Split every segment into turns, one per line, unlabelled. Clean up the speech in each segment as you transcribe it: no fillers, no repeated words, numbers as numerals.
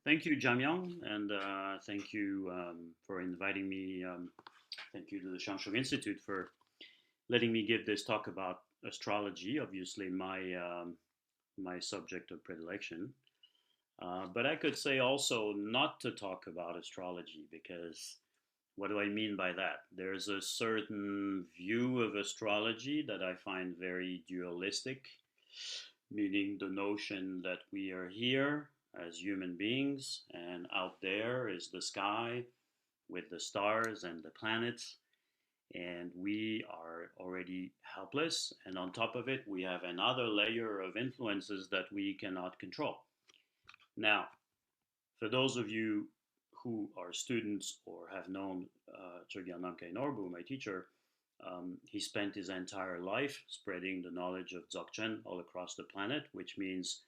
Thank you, Jamyang, and thank you for inviting me. Thank you to the Shanshuk Institute for letting me give this talk about astrology. Obviously, my subject of predilection. But I could say also not to talk about astrology because what do I mean by that? There's a certain view of astrology that I find very dualistic, meaning the notion that we are here as human beings and out there is the sky with the stars and the planets, and we are already helpless. And on top of it, we have another layer of influences that we cannot control. Now, for those of you who are students or have known Chögyal Namkhay Norbu, my teacher, he spent his entire life spreading the knowledge of Dzogchen all across the planet, which means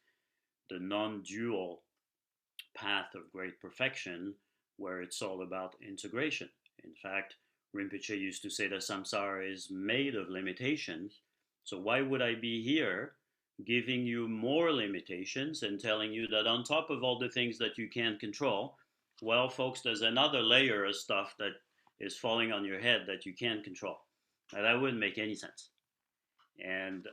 the non-dual path of great perfection, where it's all about integration. In fact, Rinpoche used to say that samsara is made of limitations. So why would I be here giving you more limitations and telling you that on top of all the things that you can't control, well, folks, there's another layer of stuff that is falling on your head that you can't control. Now, that wouldn't make any sense. And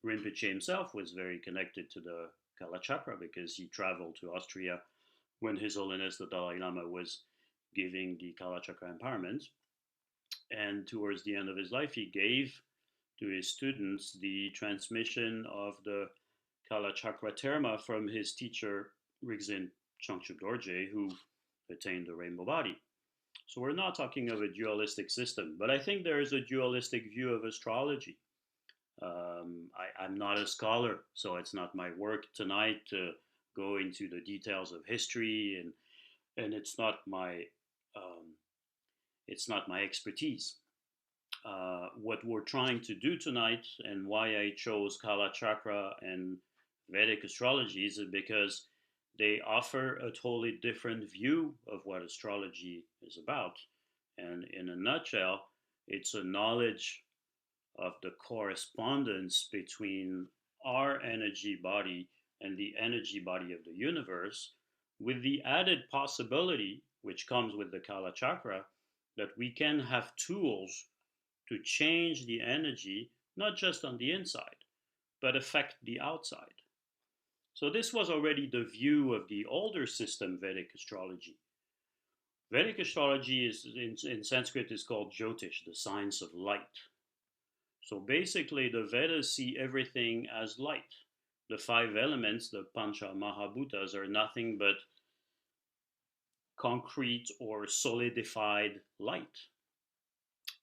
Rinpoche himself was very connected to the Kalachakra because he traveled to Austria when His Holiness the Dalai Lama was giving the Kalachakra empowerment. And towards the end of his life, he gave to his students the transmission of the Kalachakra Terma from his teacher, Rigzin Changchuk Dorje, who attained the rainbow body. So we're not talking of a dualistic system, but I think there is a dualistic view of astrology. I'm not a scholar, so it's not my work tonight to go into the details of history, and um, it's not my expertise. What we're trying to do tonight, and why I chose Kalachakra and Vedic astrologies, is because they offer a totally different view of what astrology is about. And in a nutshell, it's a knowledge of the correspondence between our energy body and the energy body of the universe, with the added possibility, which comes with the Kala Chakra, that we can have tools to change the energy, not just on the inside, but affect the outside. So, this was already the view of the older system, Vedic astrology. Vedic astrology is in Sanskrit is called Jyotish, the science of light. So basically, the Vedas see everything as light. The five elements, the Pancha Mahabhutas, are nothing but concrete or solidified light.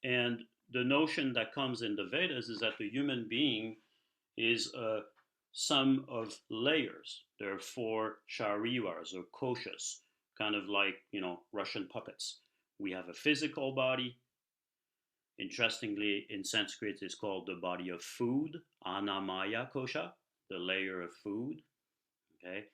And the notion that comes in the Vedas is that the human being is a sum of layers. There are four shariras or koshas, kind of like, Russian puppets. We have a physical body. Interestingly, in Sanskrit, it's called the body of food, Anamaya kosha, the layer of food. Okay,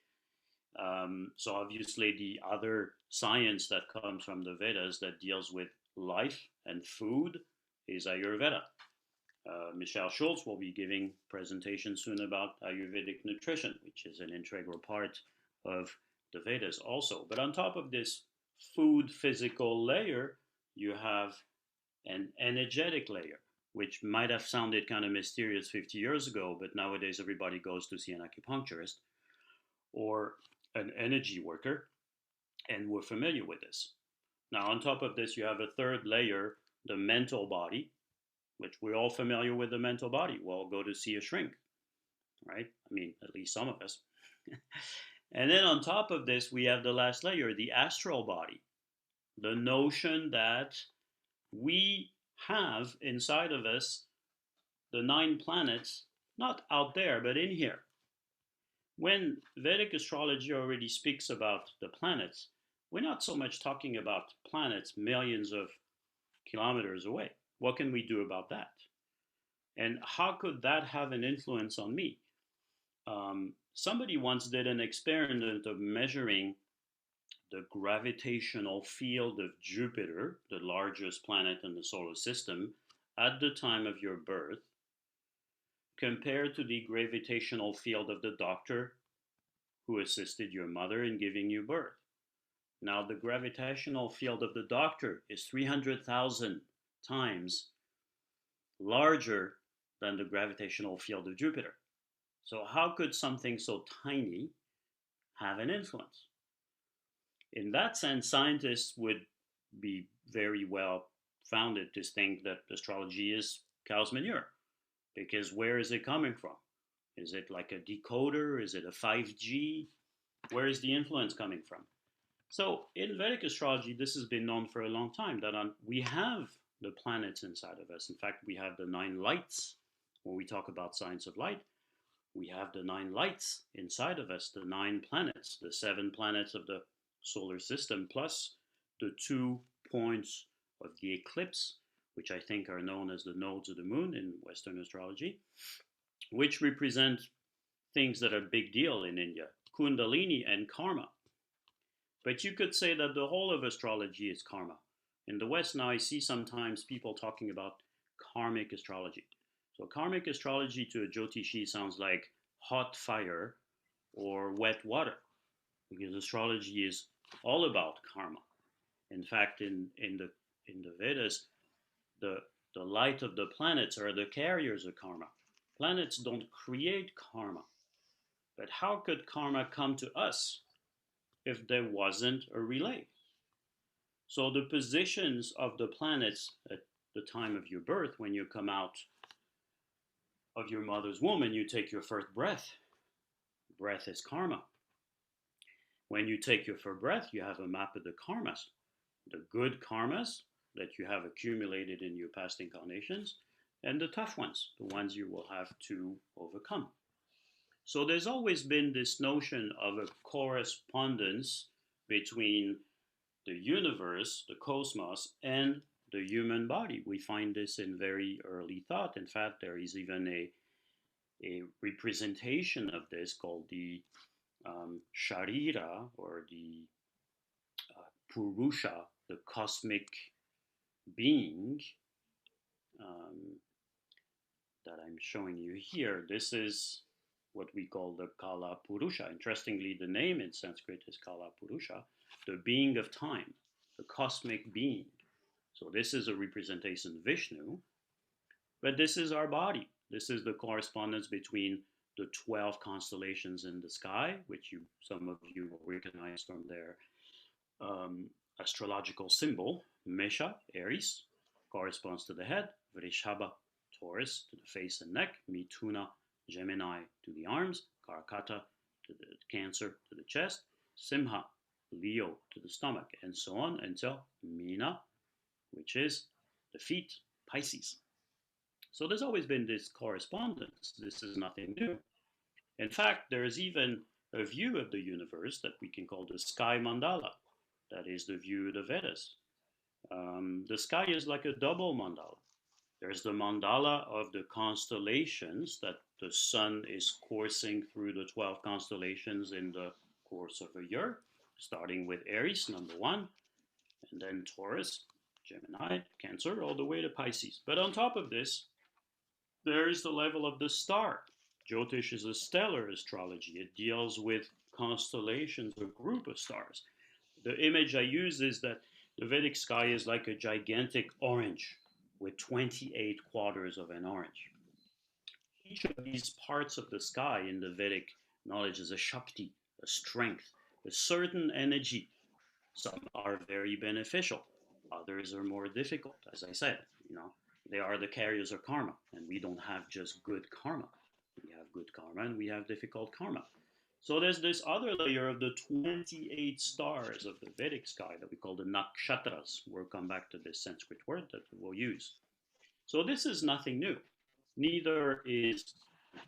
so obviously the other science that comes from the Vedas that deals with life and food is Ayurveda. Michelle Schultz will be giving presentation soon about Ayurvedic nutrition, which is an integral part of the Vedas also. But on top of this food physical layer, you have an energetic layer, which might have sounded kind of mysterious 50 years ago, but nowadays everybody goes to see an acupuncturist or an energy worker, and we're familiar with this. Now, on top of this, you have a third layer, the mental body, which we're all familiar with the mental body. We'll go to see a shrink, right? I mean, at least some of us. And then on top of this, we have the last layer, the astral body, the notion that we have inside of us the 9 planets, not out there, but in here. When Vedic astrology already speaks about the planets, we're not so much talking about planets millions of kilometers away. What can we do about that? And how could that have an influence on me? Somebody once did an experiment of measuring the gravitational field of Jupiter, the largest planet in the solar system, at the time of your birth, compared to the gravitational field of the doctor who assisted your mother in giving you birth. Now, the gravitational field of the doctor is 300,000 times larger than the gravitational field of Jupiter. So, how could something so tiny have an influence? In that sense, scientists would be very well founded to think that astrology is cow's manure. Because where is it coming from? Is it like a decoder? Is it a 5G? Where is the influence coming from? So in Vedic astrology, this has been known for a long time that we have the planets inside of us. In fact, we have the 9 lights. When we talk about science of light, we have the 9 lights inside of us, the 9 planets, the 7 planets of the solar system, plus the 2 points of the eclipse, which I think are known as the nodes of the moon in Western astrology, which represent things that are big deal in India, Kundalini and karma. But you could say that the whole of astrology is karma. In the West now, I see sometimes people talking about karmic astrology. So karmic astrology to a Jyotishi sounds like hot fire or wet water, because astrology is all about karma. In fact, in the Vedas, the light of the planets are the carriers of karma. Planets don't create karma. But how could karma come to us if there wasn't a relay? So the positions of the planets at the time of your birth, when you come out of your mother's womb and you take your first breath, breath is karma. When you take your first breath, you have a map of the karmas, the good karmas that you have accumulated in your past incarnations, and the tough ones, the ones you will have to overcome. So there's always been this notion of a correspondence between the universe, the cosmos, and the human body. We find this in very early thought. In fact, there is even a representation of this called the Sharira, or the Purusha, the cosmic being that I'm showing you here. This is what we call the Kala Purusha. Interestingly, the name in Sanskrit is Kala Purusha, the being of time, the cosmic being. So this is a representation of Vishnu, but this is our body. This is the correspondence between the 12 constellations in the sky, which some of you will recognize from their astrological symbol. Mesha, Aries, corresponds to the head. Vrishaba, Taurus, to the face and neck. Mithuna, Gemini, to the arms. Karkata, to the Cancer, to the chest. Simha, Leo, to the stomach, and so on until Meena, which is the feet, Pisces. So there's always been this correspondence. This is nothing new. In fact, there is even a view of the universe that we can call the sky mandala. That is the view of the Vedas. The sky is like a double mandala. There's the mandala of the constellations, that the sun is coursing through the 12 constellations in the course of a year, starting with Aries, number 1, and then Taurus, Gemini, Cancer, all the way to Pisces. But on top of this, there is the level of the star. Jyotish is a stellar astrology. It deals with constellations, a group of stars. The image I use is that the Vedic sky is like a gigantic orange with 28 quarters of an orange. Each of these parts of the sky in the Vedic knowledge is a Shakti, a strength, a certain energy. Some are very beneficial, others are more difficult. As I said, they are the carriers of karma, and we don't have just good karma. We have good karma and we have difficult karma. So there's this other layer of the 28 stars of the Vedic sky that we call the nakshatras. We'll come back to this Sanskrit word that we'll use. So this is nothing new. Neither is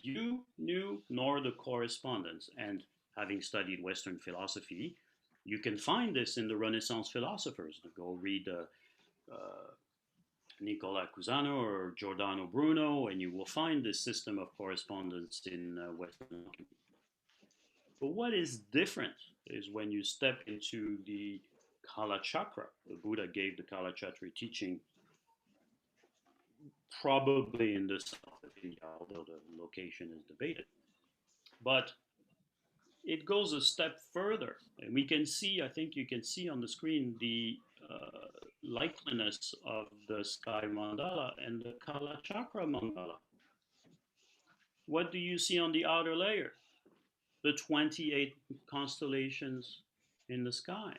you new nor the correspondence. And having studied Western philosophy, you can find this in the Renaissance philosophers. Go read Nicola Cusano or Giordano Bruno, and you will find this system of correspondence in Western alchemy. But what is different is when you step into the Kalachakra. The Buddha gave the Kalachakra teaching probably in the south of India, although the location is debated. But it goes a step further. And we can see, I think you can see on the screen, the likeliness of the sky mandala and the Kalachakra mandala. What do you see on the outer layer? The 28 constellations in the sky.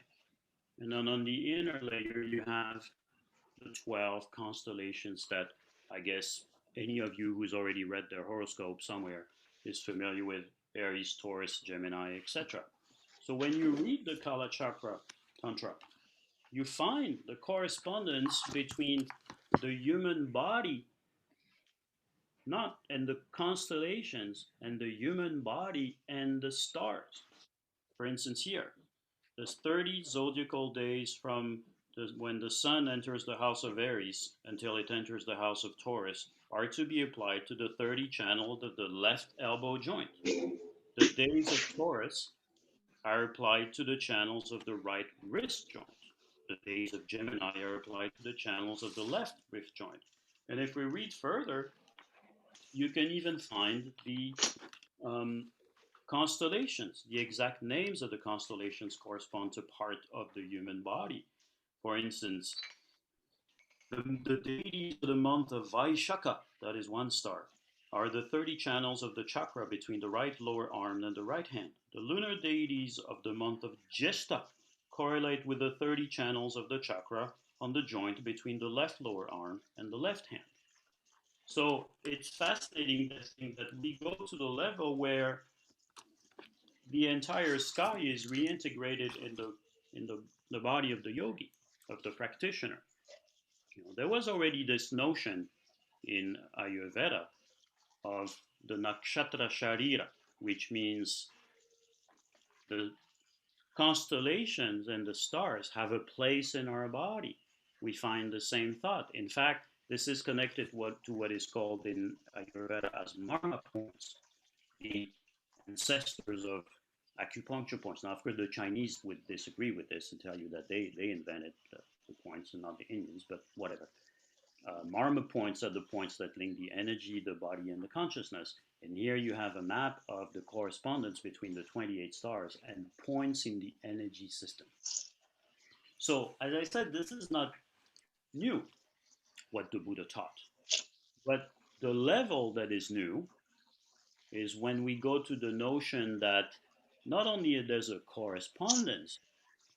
And then on the inner layer, you have the 12 constellations that I guess any of you who's already read their horoscope somewhere is familiar with: Aries, Taurus, Gemini, etc. So when you read the Kalachakra Tantra, you find the correspondence between the human body, not and the constellations, and the human body and the stars. For instance, here, there's 30 zodiacal days from when the sun enters the house of Aries until it enters the house of Taurus are to be applied to the 30 channels of the left elbow joint. The days of Taurus are applied to the channels of the right wrist joint. The days of Gemini are applied to the channels of the left wrist joint. And if we read further, you can even find the um, constellations. The exact names of the constellations correspond to part of the human body. For instance, the deities of the month of Vaishaka, that is one star, are the 30 channels of the chakra between the right lower arm and the right hand. The lunar deities of the month of Jesta correlate with the 30 channels of the chakra on the joint between the left lower arm and the left hand. So it's fascinating to think that we go to the level where the entire sky is reintegrated in the body of the yogi, of the practitioner. There was already this notion in Ayurveda of the nakshatra sharira, which means the constellations and the stars have a place in our body. We find the same thought. In fact, this is connected to what is called in Ayurveda as marma points, the ancestors of acupuncture points. Now, of course, the Chinese would disagree with this and tell you that they invented the points and not the Indians, but whatever. Marma points are the points that link the energy, the body, and the consciousness. And here you have a map of the correspondence between the 28 stars and points in the energy system. So, as I said, this is not new, what the Buddha taught. But the level that is new is when we go to the notion that not only there's a correspondence,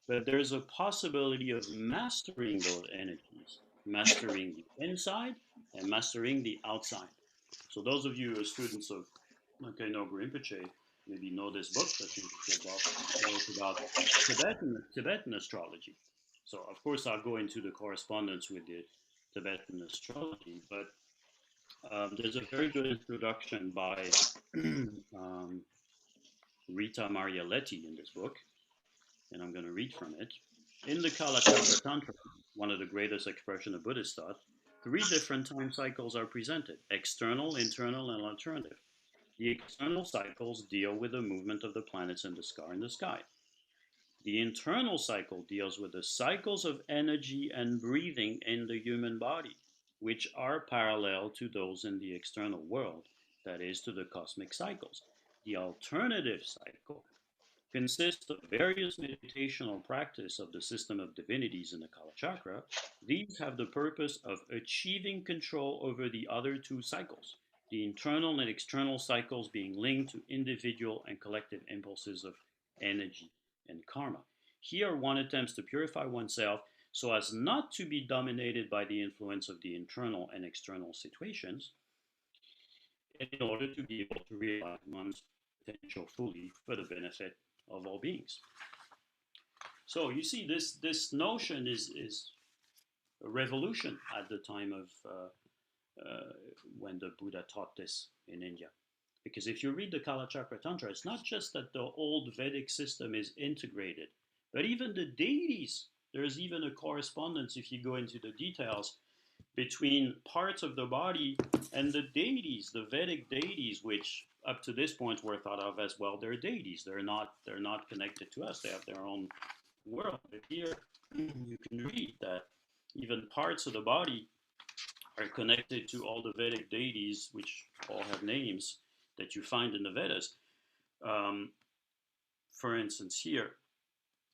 but there's a possibility of mastering those energies, mastering the inside and mastering the outside. So those of you who are students of Nobu Rinpoche maybe know this book that Rinpoche about Tibetan astrology. So of course I'll go into the correspondence with the Tibetan astrology, but there's a very good introduction by Rita Marialetti in this book, and I'm going to read from it. In the Kalachakra Tantra, one of the greatest expressions of Buddhist thought, 3 different time cycles are presented: external, internal, and alternative. The external cycles deal with the movement of the planets and the star in the sky. The internal cycle deals with the cycles of energy and breathing in the human body, which are parallel to those in the external world, that is, to the cosmic cycles. The alternative cycle consists of various meditational practice of the system of divinities in the Kalachakra. These have the purpose of achieving control over the other 2 cycles, the internal and external cycles being linked to individual and collective impulses of energy and karma. Here one attempts to purify oneself so as not to be dominated by the influence of the internal and external situations, in order to be able to realize one's potential fully for the benefit of all beings. So you see, this notion is a revolution at the time of when the Buddha taught this in India. Because if you read the Kalachakra Tantra, it's not just that the old Vedic system is integrated, but even the deities, there's even a correspondence, if you go into the details, between parts of the body and the deities, the Vedic deities, which up to this point were thought of as, well, they're deities. They're not connected to us. They have their own world. But here you can read that even parts of the body are connected to all the Vedic deities, which all have names that you find in the Vedas. for instance, here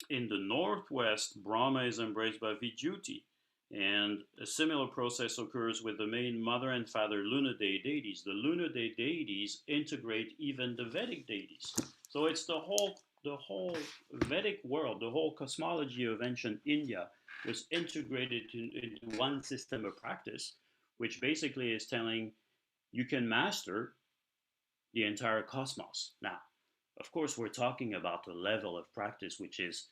in the northwest, Brahma is embraced by Vidyuti, and a similar process occurs with the main mother and father lunar day deities. The lunar day deities integrate even the Vedic deities. So it's the whole Vedic world, the whole cosmology of ancient India was integrated into one system of practice, which basically is telling you can master the entire cosmos. Now, of course, we're talking about a level of practice which is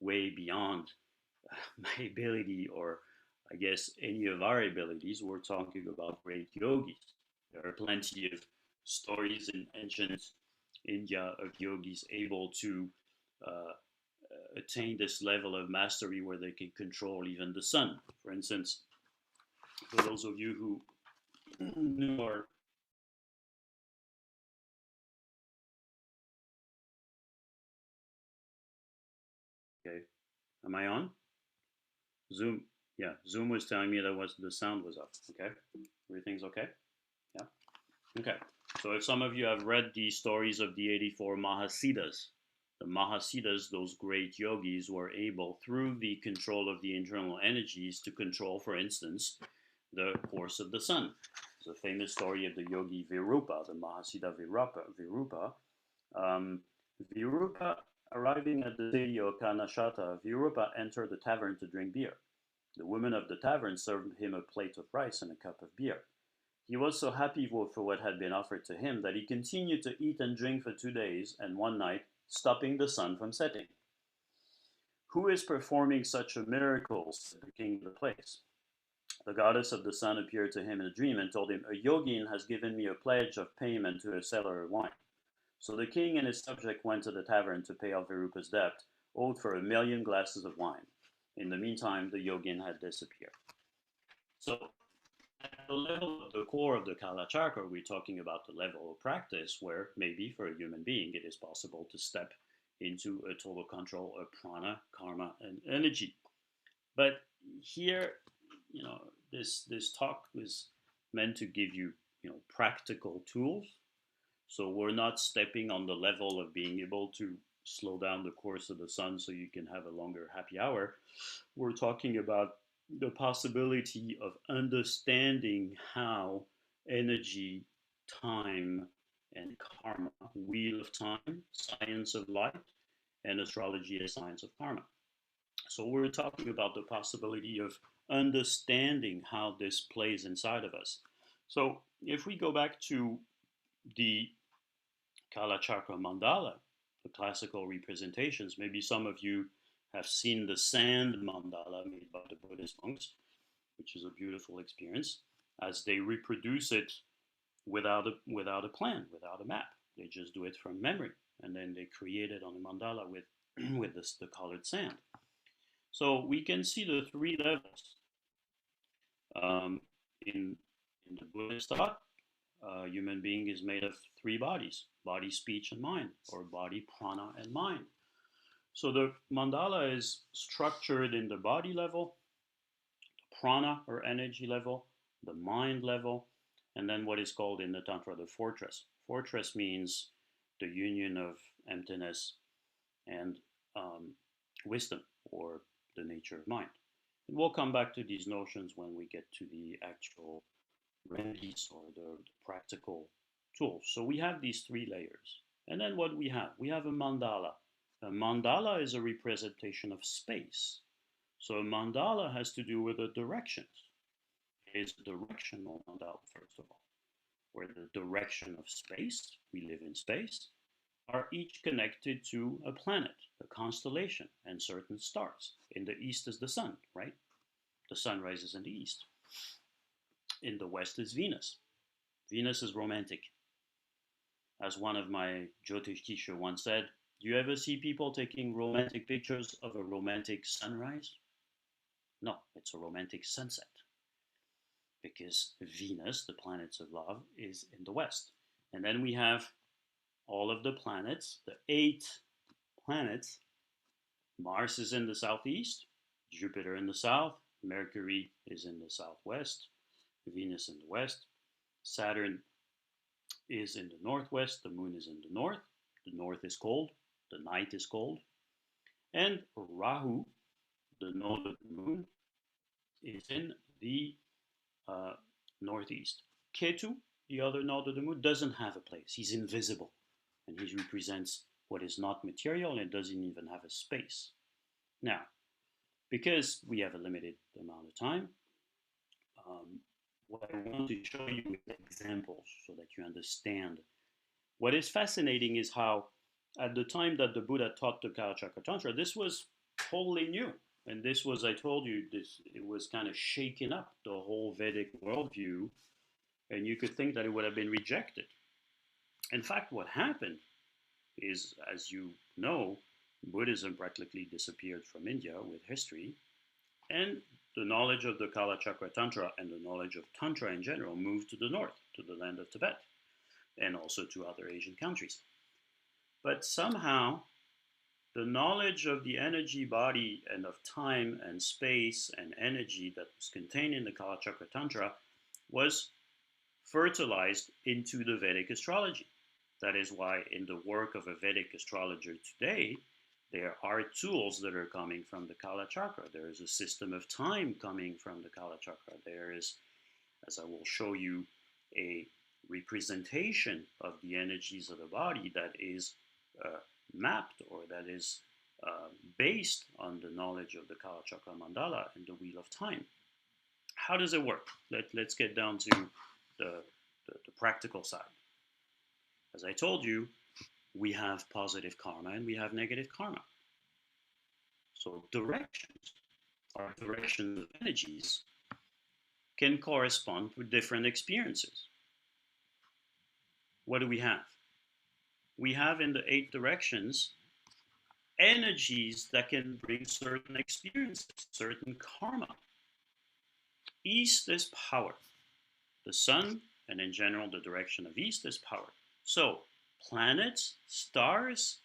way beyond my ability, or I guess any of our abilities. We're talking about great yogis. There are plenty of stories in ancient India of yogis able to uh, attain this level of mastery where they can control even the sun. For instance, for those of you who knew our okay, am I on? Zoom, yeah, Zoom was telling me that was the sound was up. Okay, everything's okay. Yeah. Okay. So if some of you have read the stories of the 84 Mahasiddhas, the Mahasiddhas, those great yogis, were able, through the control of the internal energies, to control, for instance, the course of the sun. There's a famous story of the yogi Virupa, the Mahasiddha Virupa. Um, Virupa, arriving at the city of Kanashata, Virupa entered the tavern to drink beer. The woman of the tavern served him a plate of rice and a cup of beer. He was so happy for what had been offered to him that he continued to eat and drink for 2 days and one night, stopping the sun from setting. Who is performing such a miracle? Said the king of the place. The goddess of the sun appeared to him in a dream and told him, a yogin has given me a pledge of payment to a seller of wine. So the king and his subject went to the tavern to pay off Virupa's debt, owed for 1,000,000 glasses of wine. In the meantime, the yogin had disappeared. So at the level of the core of the Kalachakra, we're talking about the level of practice where maybe for a human being it is possible to step into a total control of prana, karma, and energy. But here, this talk was meant to give you, practical tools. So we're not stepping on the level of being able to slow down the course of the sun so you can have a longer happy hour. We're talking about the possibility of understanding how energy, time, and karma, wheel of time, science of light, and astrology is science of karma. So we're talking about the possibility of understanding how this plays inside of us. So if we go back to the Kalachakra mandala, the classical representations, maybe some of you have seen the sand mandala made by the Buddhist monks, which is a beautiful experience, as they reproduce it without a plan, without a map. They just do it from memory, and then they create it on a mandala with with the colored sand. So we can see the three levels um, in the Buddhist thought. Human being is made of three bodies: body, speech, and mind, or body, prana, and mind. So the mandala is structured in the body level, the prana or energy level, the mind level, and then what is called in the Tantra the fortress. Fortress means the union of emptiness and wisdom, or the nature of mind. And we'll come back to these notions when we get to the actual remedies, or the practical tools. So we have these three layers. And then what we have a mandala. A mandala is a representation of space. So a mandala has to do with the directions. It's a directional mandala, first of all, where the direction of space, we live in space, are each connected to a planet, a constellation, and certain stars. In the east is the sun, right? The sun rises in the east. In the west is Venus. Venus is romantic. As one of my Jyotish teacher once said, do you ever see people taking romantic pictures of a romantic sunrise? No, it's a romantic sunset. Because Venus, the planets of love, is in the west. And then we have all of the planets, the 8 planets. Mars is in the southeast, Jupiter in the south, Mercury is in the southwest, Venus in the west, Saturn is in the northwest, the moon is in the north. The north is cold, the night is cold, and Rahu, the node of the moon, is in the uh, northeast. Ketu, the other node of the moon, doesn't have a place. He's invisible, and he represents what is not material and doesn't even have a space. Now, because we have a limited amount of time, what I want to show you with examples so that you understand. What is fascinating is how, at the time that the Buddha taught the Kalachakra Tantra, this was totally new. And this was, I told you, it was kind of shaking up the whole Vedic worldview, and you could think that it would have been rejected. In fact, what happened is, as you know, Buddhism practically disappeared from India with history, and the knowledge of the Kalachakra Tantra and the knowledge of Tantra in general moved to the north, to the land of Tibet, and also to other Asian countries. But somehow, the knowledge of the energy body and of time and space and energy that was contained in the Kalachakra Tantra was fertilized into the Vedic astrology. That is why in the work of a Vedic astrologer today, there are tools that are coming from the Kalachakra. There is a system of time coming from the Kalachakra. There is, as I will show you, a representation of the energies of the body that is mapped, or that is based on the knowledge of the Kalachakra mandala and the wheel of time. How does it work? Let's get down to the practical side. As I told you, we have positive karma and we have negative karma. So directions, or directions of energies, can correspond with different experiences. What do we have? We have in the 8 directions energies that can bring certain experiences, certain karma. East is power. The sun, and in general the direction of east, is power. So planets, stars,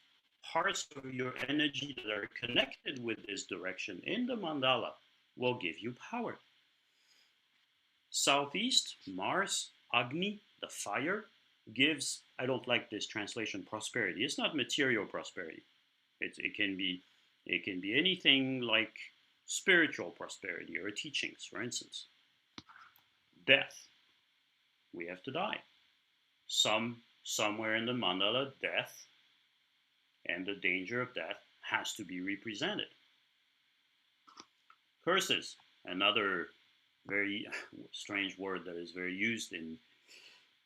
parts of your energy that are connected with this direction in the mandala will give you power. Southeast, Mars, Agni, the fire, gives, I don't like this translation, prosperity. It's not material prosperity. It can be anything like spiritual prosperity or teachings, for instance. Death. We have to die. Somewhere in the mandala, death and the danger of death has to be represented. Curses, another very strange word that is very used in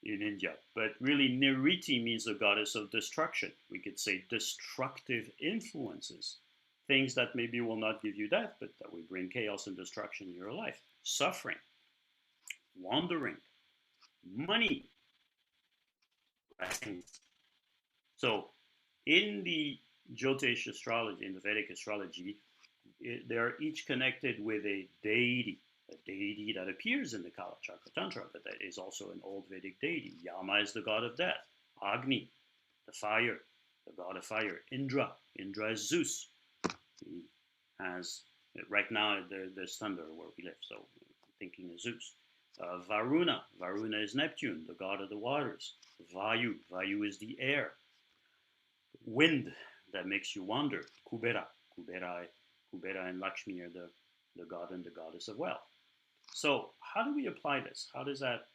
India, but really Niriti means the goddess of destruction. We could say destructive influences, things that maybe will not give you death, but that will bring chaos and destruction in your life. Suffering, wandering, money, blessings. So in the Jyotish astrology, in the Vedic astrology, they are each connected with a deity that appears in the Kalachakra Tantra, but that is also an old Vedic deity. Yama is the god of death. Agni, the fire, the god of fire. Indra is Zeus. He has, right now there's thunder where we live, so I'm thinking of Zeus. Varuna is Neptune, the god of the waters. Vayu is the air. Wind, that makes you wander. Kubera and Lakshmi are the god and the goddess of wealth. So how do we apply this? How does that?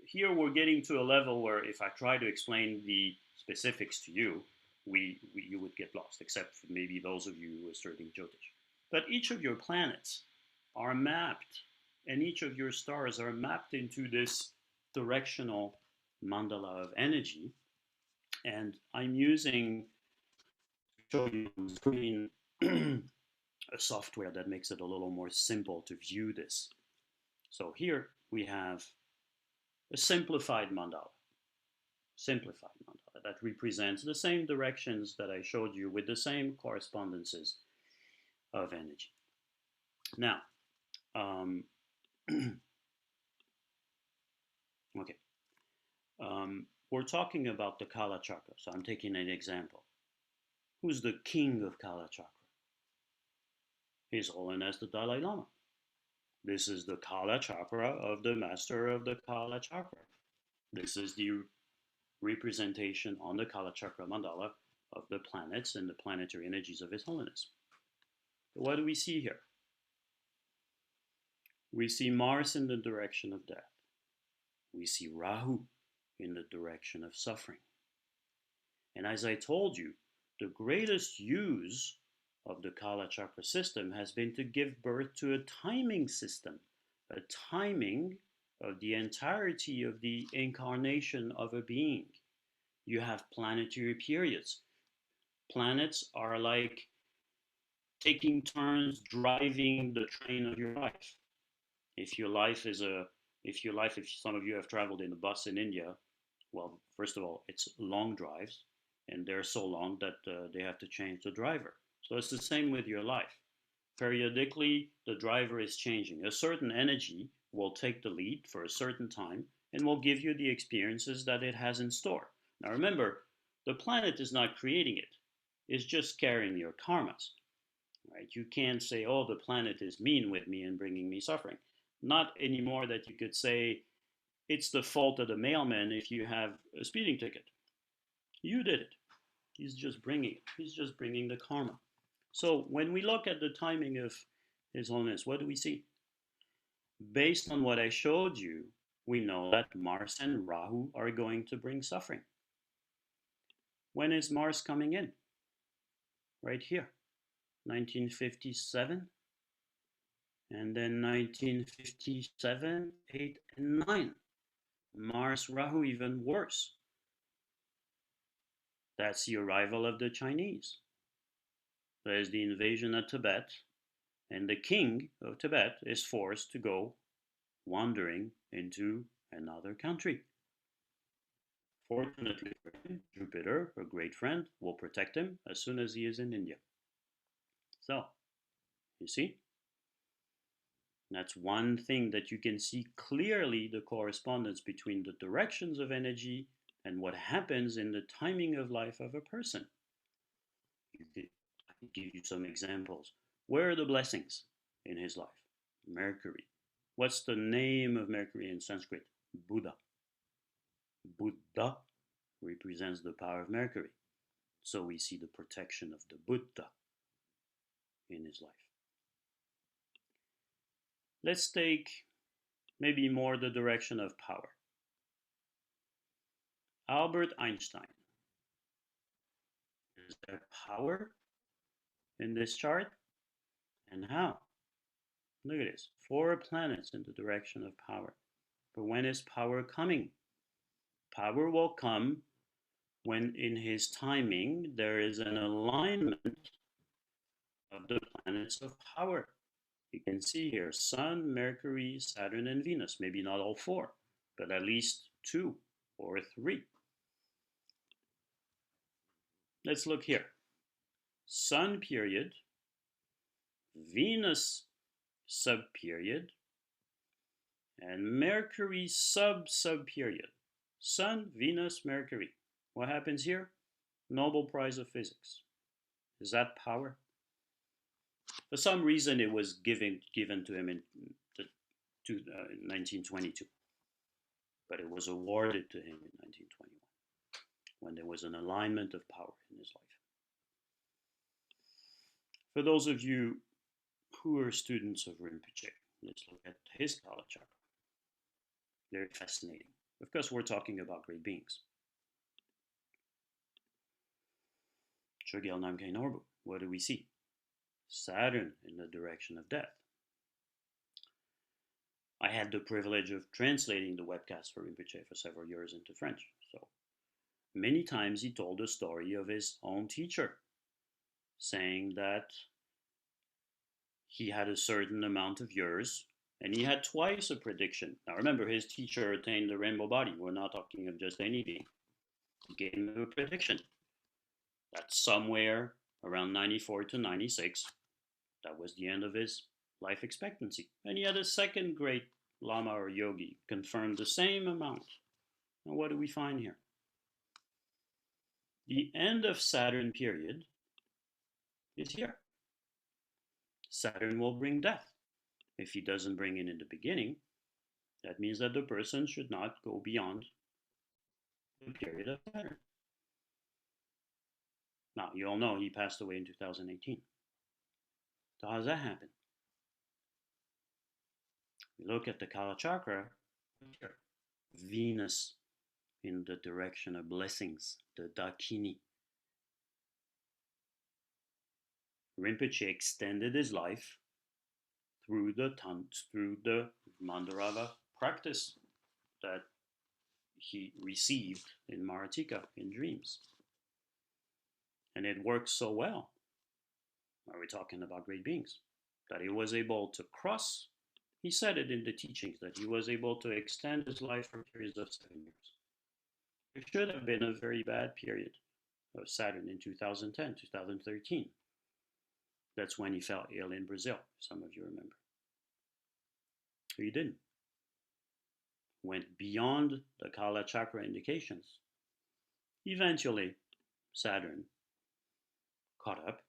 Here we're getting to a level where if I try to explain the specifics to you, you would get lost, except for maybe those of you who are studying Jyotish. But each of your planets are mapped, and each of your stars are mapped into this directional mandala of energy. And I'm using, to show you on the screen, a software that makes it a little more simple to view this. So here we have a simplified mandala that represents the same directions that I showed you with the same correspondences of energy. Now, okay, we're talking about the Kalachakra, so I'm taking an example. Who's the king of Kalachakra? His Holiness the Dalai Lama. This is the Kalachakra of the master of the Kalachakra. This is the representation on the Kalachakra mandala of the planets and the planetary energies of His Holiness. So what do we see here? We see Mars in the direction of death. We see Rahu in the direction of suffering. And as I told you, the greatest use of the Kalachakra system has been to give birth to a timing system, a timing of the entirety of the incarnation of a being. You have planetary periods. Planets are like taking turns driving the train of your life. If some of you have traveled in a bus in India, well, first of all, it's long drives, and they're so long that they have to change the driver. So it's the same with your life. Periodically, the driver is changing. A certain energy will take the lead for a certain time and will give you the experiences that it has in store. Now remember, the planet is not creating it. It's just carrying your karmas. Right? You can't say, oh, the planet is mean with me and bringing me suffering. Not anymore that you could say, it's the fault of the mailman if you have a speeding ticket. You did it. He's just bringing it. He's just bringing the karma. So when we look at the timing of His Holiness, what do we see? Based on what I showed you, we know that Mars and Rahu are going to bring suffering. When is Mars coming in? Right here, 1957, and then 1957, 8, and 9. Mars Rahu even worse. That's the arrival of the Chinese. There's the invasion of Tibet, and the king of Tibet is forced to go wandering into another country. Fortunately for him, Jupiter, a great friend, will protect him as soon as he is in India. So, you see? That's one thing that you can see clearly, the correspondence between the directions of energy and what happens in the timing of life of a person. I can give you some examples. Where are the blessings in his life? Mercury. What's the name of Mercury in Sanskrit? Buddha. Buddha represents the power of Mercury. So we see the protection of the Buddha in his life. Let's take maybe more the direction of power. Albert Einstein. Is there power in this chart? And how? Look at this. 4 planets in the direction of power. But when is power coming? Power will come when in his timing there is an alignment of the planets of power. You can see here Sun, Mercury, Saturn, and Venus. Maybe not all 4, but at least 2 or 3. Let's look here. Sun period, Venus subperiod, and Mercury subperiod. Sun, Venus, Mercury. What happens here? Nobel Prize of Physics. Is that power? For some reason, it was given to him in 1922, but it was awarded to him in 1921 when there was an alignment of power in his life. For those of you who are students of Rinpoche, let's look at his Kalachakra. Very fascinating. Of course, we're talking about great beings. Chogel Namkei Norbu, what do we see? Saturn in the direction of death. I had the privilege of translating the webcast for Rinpoche for several years into French. So many times he told the story of his own teacher, saying that he had a certain amount of years and he had twice a prediction. Now remember, his teacher attained the rainbow body. We're not talking of just any being. He gave him a prediction that somewhere around 94 to 96, that was the end of his life expectancy. And he had a second great Lama or yogi confirm the same amount. And what do we find here? The end of Saturn period is here. Saturn will bring death. If he doesn't bring it in the beginning, that means that the person should not go beyond the period of Saturn. Now, you all know he passed away in 2018. So how does that happen? We look at the Kalachakra, Venus in the direction of blessings, the Dakini. Rinpoche extended his life through the Mandala practice that he received in Maratika in dreams. And it worked so well. Are we talking about great beings? That he was able to cross, he said it in the teachings, that he was able to extend his life for periods of 7 years. It should have been a very bad period of Saturn in 2010, 2013. That's when he fell ill in Brazil, some of you remember. He didn't. Went beyond the Kalachakra indications. Eventually, Saturn caught up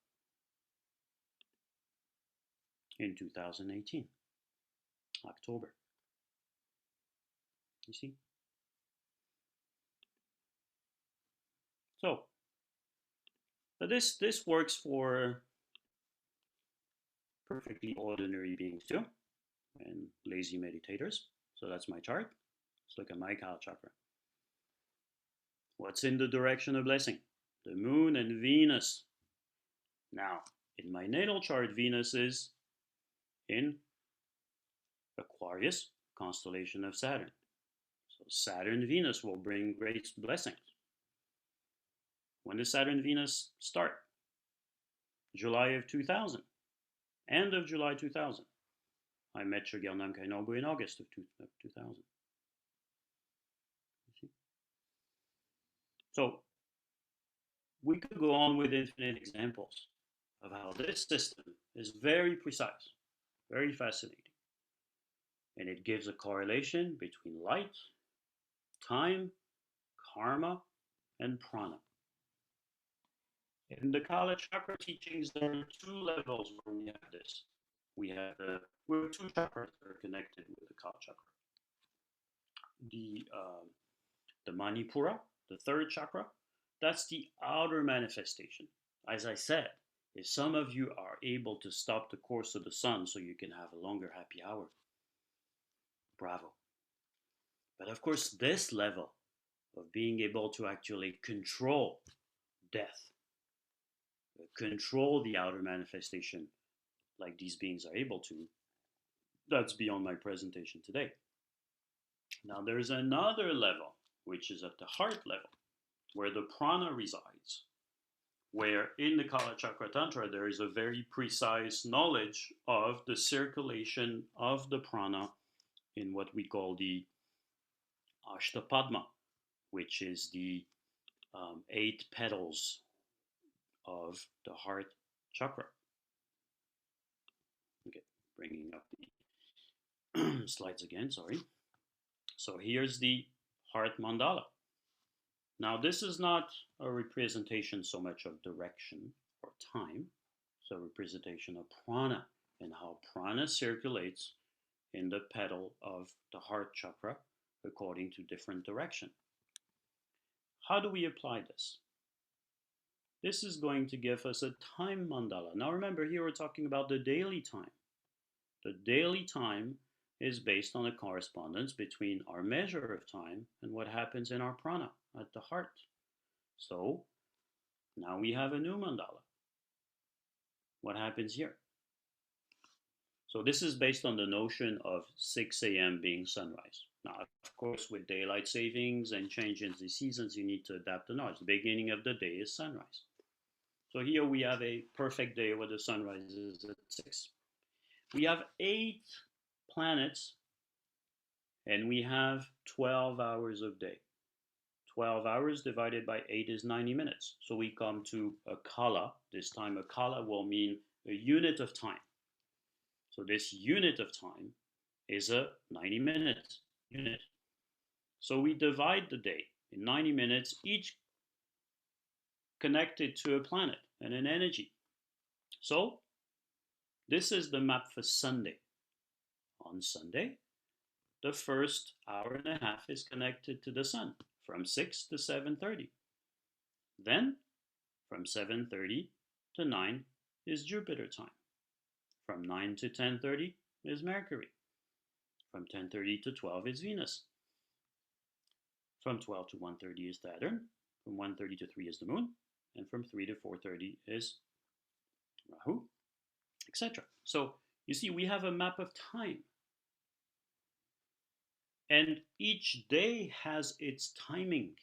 in 2018, October. You see? So, but this works for perfectly ordinary beings too, and lazy meditators. So that's my chart. Let's look at my Kalachakra. What's in the direction of blessing? The moon and Venus. Now, in my natal chart, Venus is in Aquarius, constellation of Saturn. So Saturn-Venus will bring great blessings. When does Saturn-Venus start? July of 2000. End of July 2000. I met Shogyanam Kainobu in August of 2000. So we could go on with infinite examples of how this system is very precise, very fascinating. And it gives a correlation between light, time, karma, and prana. In the Kalachakra teachings, there are two levels where we have this. We have two chakras that are connected with the Kalachakra. The Manipura, the third chakra, that's the outer manifestation. As I said, if some of you are able to stop the course of the sun so you can have a longer happy hour, bravo. But of course, this level of being able to actually control death, control the outer manifestation like these beings are able to, that's beyond my presentation today. Now there's another level, which is at the heart level, where the prana resides, where in the Kalachakra Tantra there is a very precise knowledge of the circulation of the prana in what we call the Ashtapadma, which is the 8 petals of the heart chakra. Okay, bringing up the slides again, sorry. So here's the heart mandala. Now this is not a representation so much of direction or time, it's a representation of prana and how prana circulates in the petal of the heart chakra according to different direction. How do we apply this? This is going to give us a time mandala. Now remember, here we're talking about the daily time. The daily time is based on a correspondence between our measure of time and what happens in our prana at the heart. So now we have a new mandala. What happens here? So this is based on the notion of 6 a.m. being sunrise. Now, of course, with daylight savings and changes in the seasons, you need to adapt the knowledge. The beginning of the day is sunrise. So here we have a perfect day where the sun rises at 6. We have 8 planets, and we have 12 hours of day. 12 hours divided by 8 is 90 minutes. So we come to a kala. This time a kala will mean a unit of time. So this unit of time is a 90-minute unit. So we divide the day in 90 minutes, each connected to a planet and an energy. So this is the map for Sunday. On Sunday, the first hour and a half is connected to the sun from 6 to 7:30. Then From 7:30 to 9 is Jupiter time. From 9 to 10:30 is Mercury. From 10:30 to 12 is Venus. From 12 to 1:30 is Saturn. From 1:30 to 3 is the Moon. And from 3 to 4:30 is Rahu, etc. So you see, we have a map of time. And each day has its timing.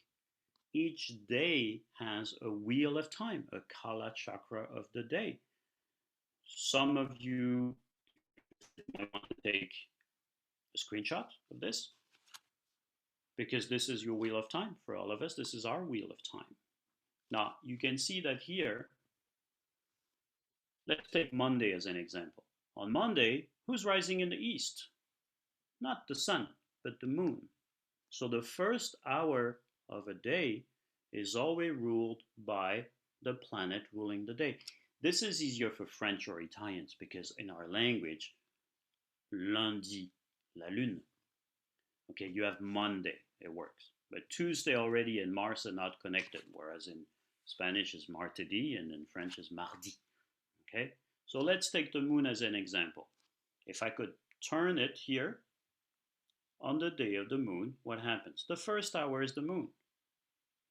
Each day has a wheel of time, a Kalachakra of the day. Some of you might want to take a screenshot of this because this is your wheel of time. For all of us, this is our wheel of time. Now, you can see that here. Let's take Monday as an example. On Monday, who's rising in the east? Not the sun, but the moon. So the first hour of a day is always ruled by the planet ruling the day. This is easier for French or Italians because in our language, lundi, la lune. Okay, you have Monday, it works. But Tuesday already and Mars are not connected, whereas in Spanish is martedi and in French is mardi. Okay, so let's take the moon as an example. If I could turn it here, on the day of the moon, what happens? The first hour is the moon.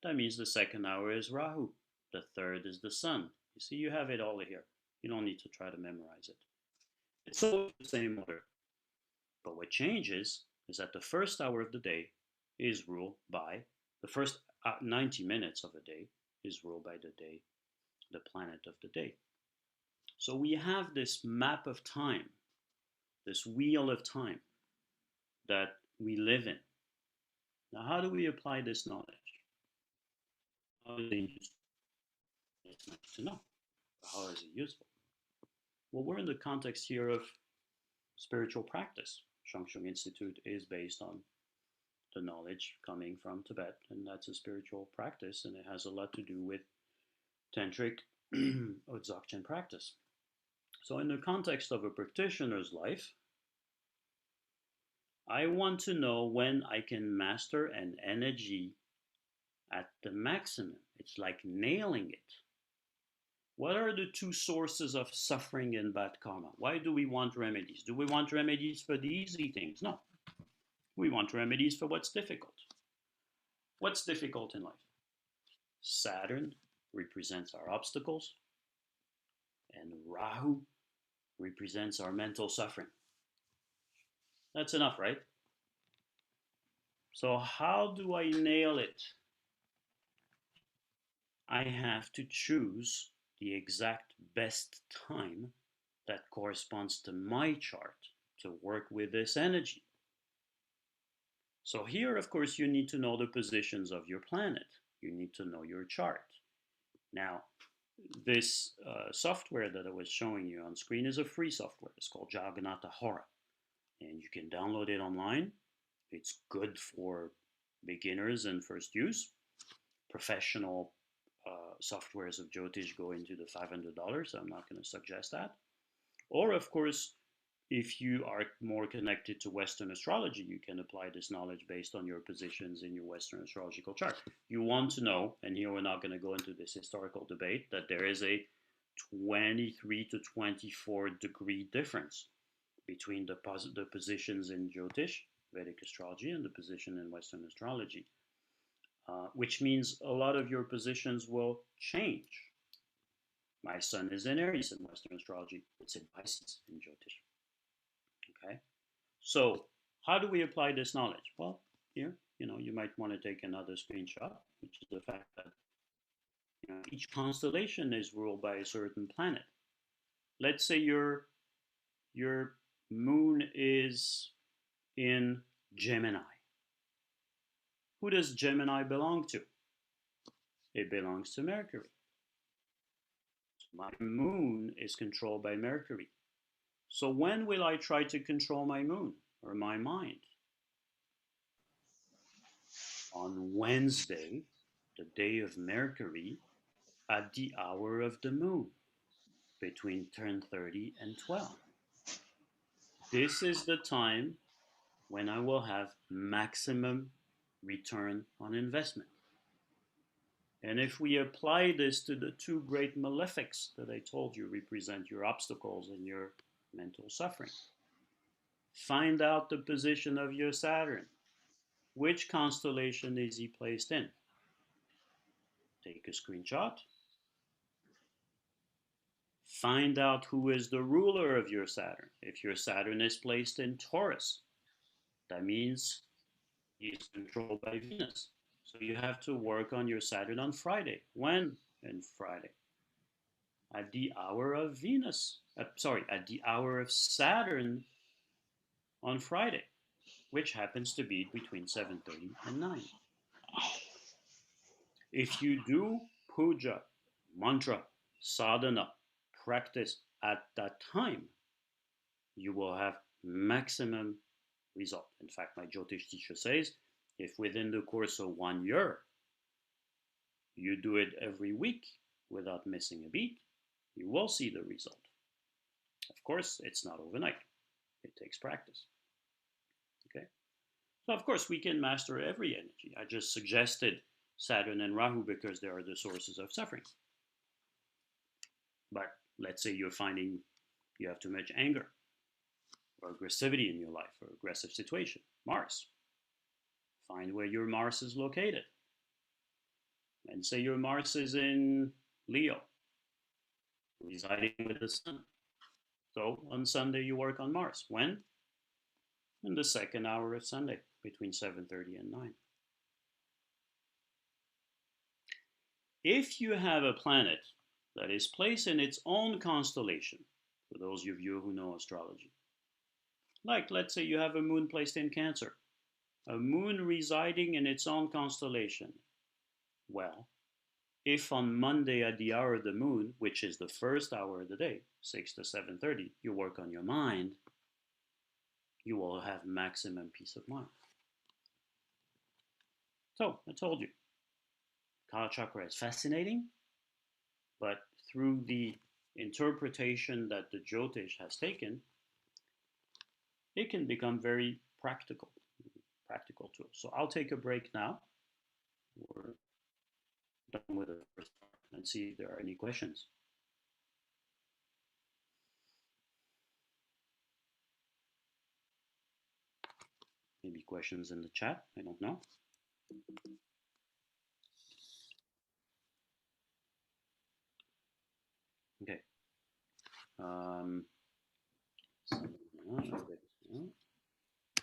That means the second hour is Rahu. The third is the sun. You see, you have it all here. You don't need to try to memorize it. It's all the same order. But what changes is that the first hour of the day is ruled by, the first 90 minutes of a day is ruled by the planet of the day. So we have this map of time, this wheel of time that we live in. Now, how do we apply this knowledge? How is it useful? It's nice to know. How is it useful? Well, we're in the context here of spiritual practice. Shangshung Institute is based on the knowledge coming from Tibet, and that's a spiritual practice, and it has a lot to do with tantric or dzogchen practice. So in the context of a practitioner's life, I want to know when I can master an energy at the maximum. It's like nailing it. What are the two sources of suffering and bad karma? Why do we want remedies? Do we want remedies for the easy things? No. We want remedies for what's difficult. What's difficult in life? Saturn represents our obstacles, and Rahu represents our mental suffering. That's enough, right? So how do I nail it? I have to choose the exact best time that corresponds to my chart to work with this energy. So here, of course, you need to know the positions of your planet. You need to know your chart. Now, this software that I was showing you on screen is a free software. It's called Jagannatha Hora, and you can download it online. It's good for beginners and first use. Professional softwares of Jyotish go into the $500, so I'm not going to suggest that. Or, of course, if you are more connected to Western astrology, you can apply this knowledge based on your positions in your Western astrological chart. You want to know, and here we're not going to go into this historical debate, that there is a 23 to 24 degree difference between the positions in Jyotish, Vedic astrology, and the position in Western astrology, which means a lot of your positions will change. My sun is in Aries in Western astrology. It's in Pisces in Jyotish. Okay, so how do we apply this knowledge? Well, here, you might want to take another screenshot, which is the fact that each constellation is ruled by a certain planet. Let's say your moon is in Gemini. Who does Gemini belong to? It belongs to Mercury. My moon is controlled by Mercury. So when will I try to control my moon or my mind? On Wednesday, the day of Mercury, at the hour of the moon, between 10:30 and 12. This is the time when I will have maximum return on investment. And if we apply this to the two great malefics that I told you represent your obstacles and your mental suffering, find out the position of your Saturn. Which constellation is he placed in? Take a screenshot. Find out who is the ruler of your Saturn. If your Saturn is placed in Taurus, that means he's controlled by Venus. So you have to work on your Saturn on Friday. When? On Friday. At the hour of Venus. At the hour of Saturn on Friday, which happens to be between 7:30 and 9. If you do puja, mantra, sadhana, practice at that time, you will have maximum result. In fact, my Jyotish teacher says, if within the course of 1 year, you do it every week without missing a beat, you will see the result. Of course, it's not overnight. It takes practice. Okay? So of course, we can master every energy. I just suggested Saturn and Rahu because they are the sources of suffering. But let's say you're finding you have too much anger or aggressivity in your life or aggressive situation. Mars. Find where your Mars is located. And say your Mars is in Leo, residing with the Sun. So on Sunday you work on Mars. When? In the second hour of Sunday, between 7:30 and 9. If you have a planet that is placed in its own constellation, for those of you who know astrology, like let's say you have a moon placed in Cancer, a moon residing in its own constellation, well, if on Monday at the hour of the moon, which is the first hour of the day, 6 to 7:30, you work on your mind, you will have maximum peace of mind. So, I told you, Kalachakra is fascinating, but through the interpretation that the Jyotish has taken, it can become very practical tool. So I'll take a break now. We're done with the first part and see if there are any questions. Maybe questions in the chat, I don't know. Okay.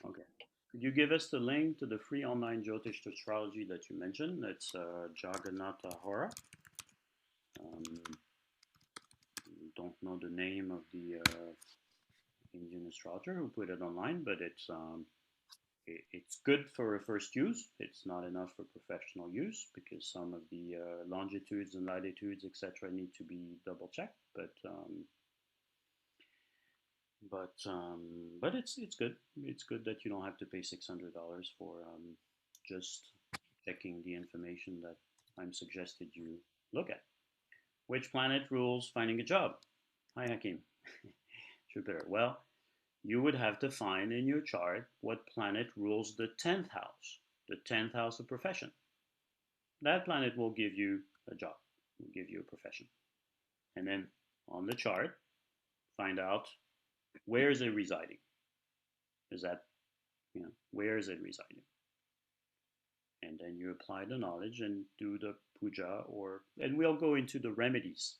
Okay. Could you give us the link to the free online Jyotish astrology that you mentioned? That's Jagannatha Hora. Don't know the name of the Indian astrologer who put it online, but it's good for a first use. It's not enough for professional use because some of the longitudes and latitudes, etc., need to be double checked. But it's good. It's good that you don't have to pay $600 for just checking the information that I'm suggested you look at. Which planet rules finding a job? Hi, Hakim. Jupiter. Well, you would have to find in your chart what planet rules the 10th house of profession. That planet will give you a job, will give you a profession. And then on the chart, find out where is it residing. Is that, where is it residing? And then you apply the knowledge and do the puja, and we'll go into the remedies.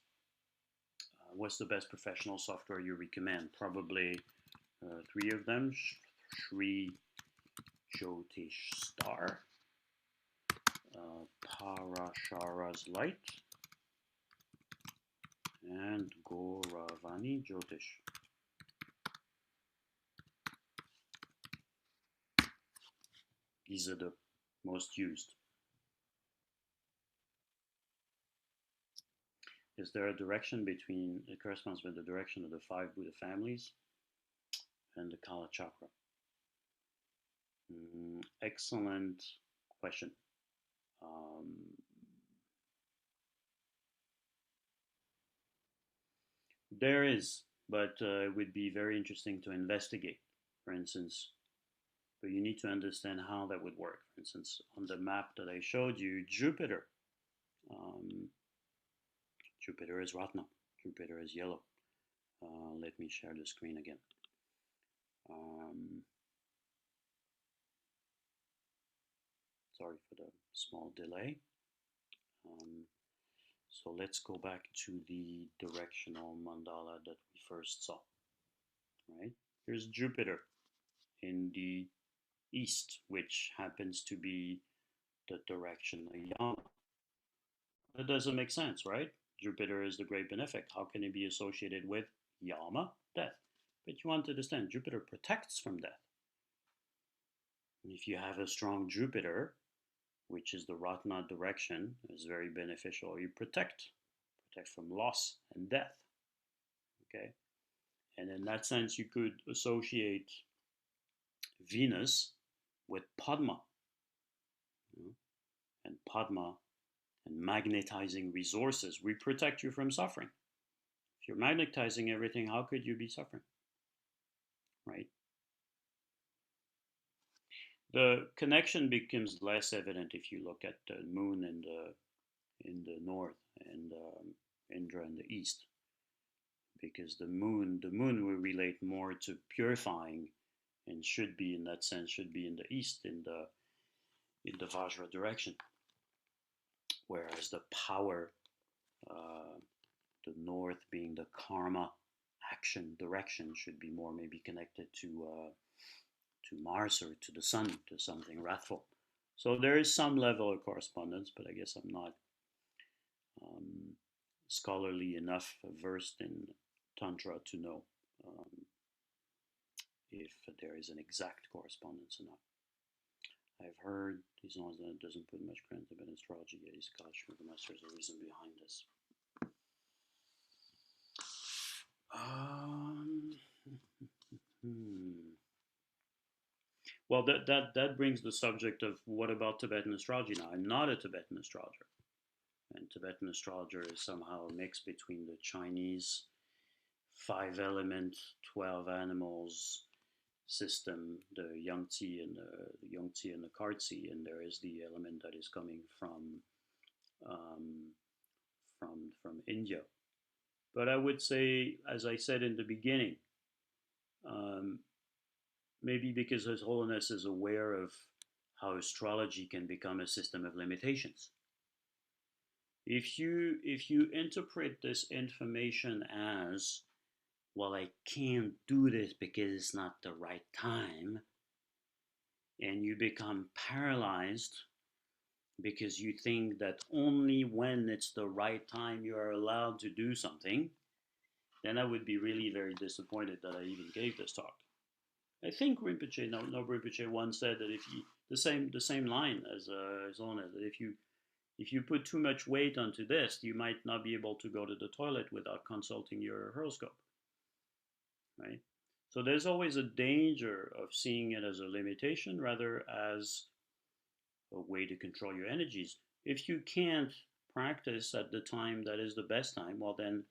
What's the best professional software you recommend? Probably 3 of them: Sri Jyotish Star, Parashara's Light, and Gauravani Jyotish. These are the most used. Is there a direction between, it corresponds with the direction of the 5 Buddha families and the Kalachakra? Excellent question. There is, but it would be very interesting to investigate. For instance, but you need to understand how that would work. For instance, on the map that I showed you, Jupiter Um, Jupiter is Ratna. Jupiter is yellow. Let me share the screen again. Sorry for the small delay. So let's go back to the directional mandala that we first saw. Right? Here's Jupiter in the east, which happens to be the direction of Yama. That doesn't make sense, right? Jupiter is the great benefic. How can it be associated with Yama, death? But you want to understand, Jupiter protects from death. If you have a strong Jupiter, which is the Ratna direction, is very beneficial. You protect from loss and death. Okay, and in that sense, you could associate Venus with Padma, and Padma and magnetizing resources. We protect you from suffering. If you're magnetizing everything, how could you be suffering? Right? The connection becomes less evident if you look at the moon in the north and Indra in the east, because the moon will relate more to purifying, and should be in that sense should be in the east, in the Vajra direction, whereas the power, the north being the karma action direction, should be more maybe connected to Mars or to the sun, to something wrathful. So there is some level of correspondence, but I guess I'm not scholarly enough versed in Tantra to know if there is an exact correspondence or not. I've heard, as long as it doesn't put much credit in astrology, yet he's Kalachakra master, there's a reason behind this. Well, that brings the subject of what about Tibetan astrology now? I'm not a Tibetan astrologer. And Tibetan astrologer is somehow a mix between the Chinese 5-element, 12 animals system, the Yangtze and the Kartzi, and there is the element that is coming from India. But I would say, as I said in the beginning, maybe because His Holiness is aware of how astrology can become a system of limitations. If you interpret this information as, well, I can't do this because it's not the right time, and you become paralyzed because you think that only when it's the right time you are allowed to do something, then I would be really very disappointed that I even gave this talk. I think Rinpoche, no Rinpoche once said that the same line as Zona, that if you put too much weight onto this, you might not be able to go to the toilet without consulting your horoscope, right? So there's always a danger of seeing it as a limitation rather as a way to control your energies. If you can't practice at the time that is the best time, well then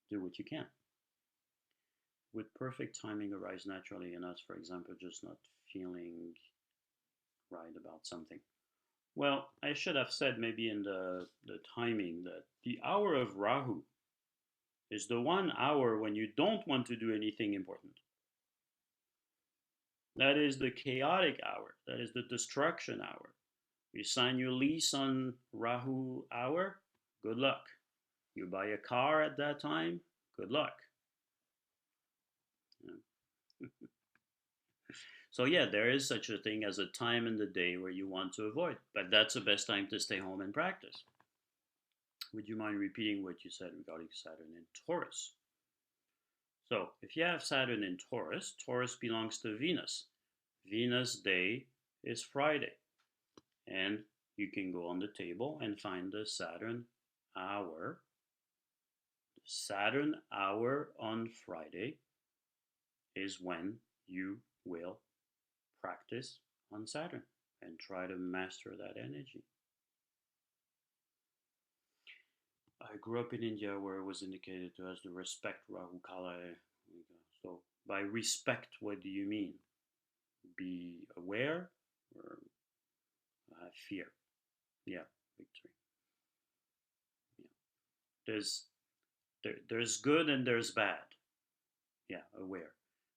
do what you can. Would perfect timing arise naturally in us, for example, just not feeling right about something? Well, I should have said maybe in the timing that the hour of Rahu is the 1 hour when you don't want to do anything important. That is the chaotic hour. That is the destruction hour. You sign your lease on Rahu hour, good luck. You buy a car at that time, good luck. Yeah. So yeah, there is such a thing as a time in the day where you want to avoid, but that's the best time to stay home and practice. Would you mind repeating what you said regarding Saturn in Taurus? So if you have Saturn in Taurus, Taurus belongs to Venus. Venus day is Friday. And you can go on the table and find the Saturn hour. The Saturn hour on Friday is when you will practice on Saturn and try to master that energy. I grew up in India where it was indicated to us to respect Rahu Kala. So by respect, what do you mean? Be aware or have fear? Yeah, victory. there's good and there's bad. Yeah, aware.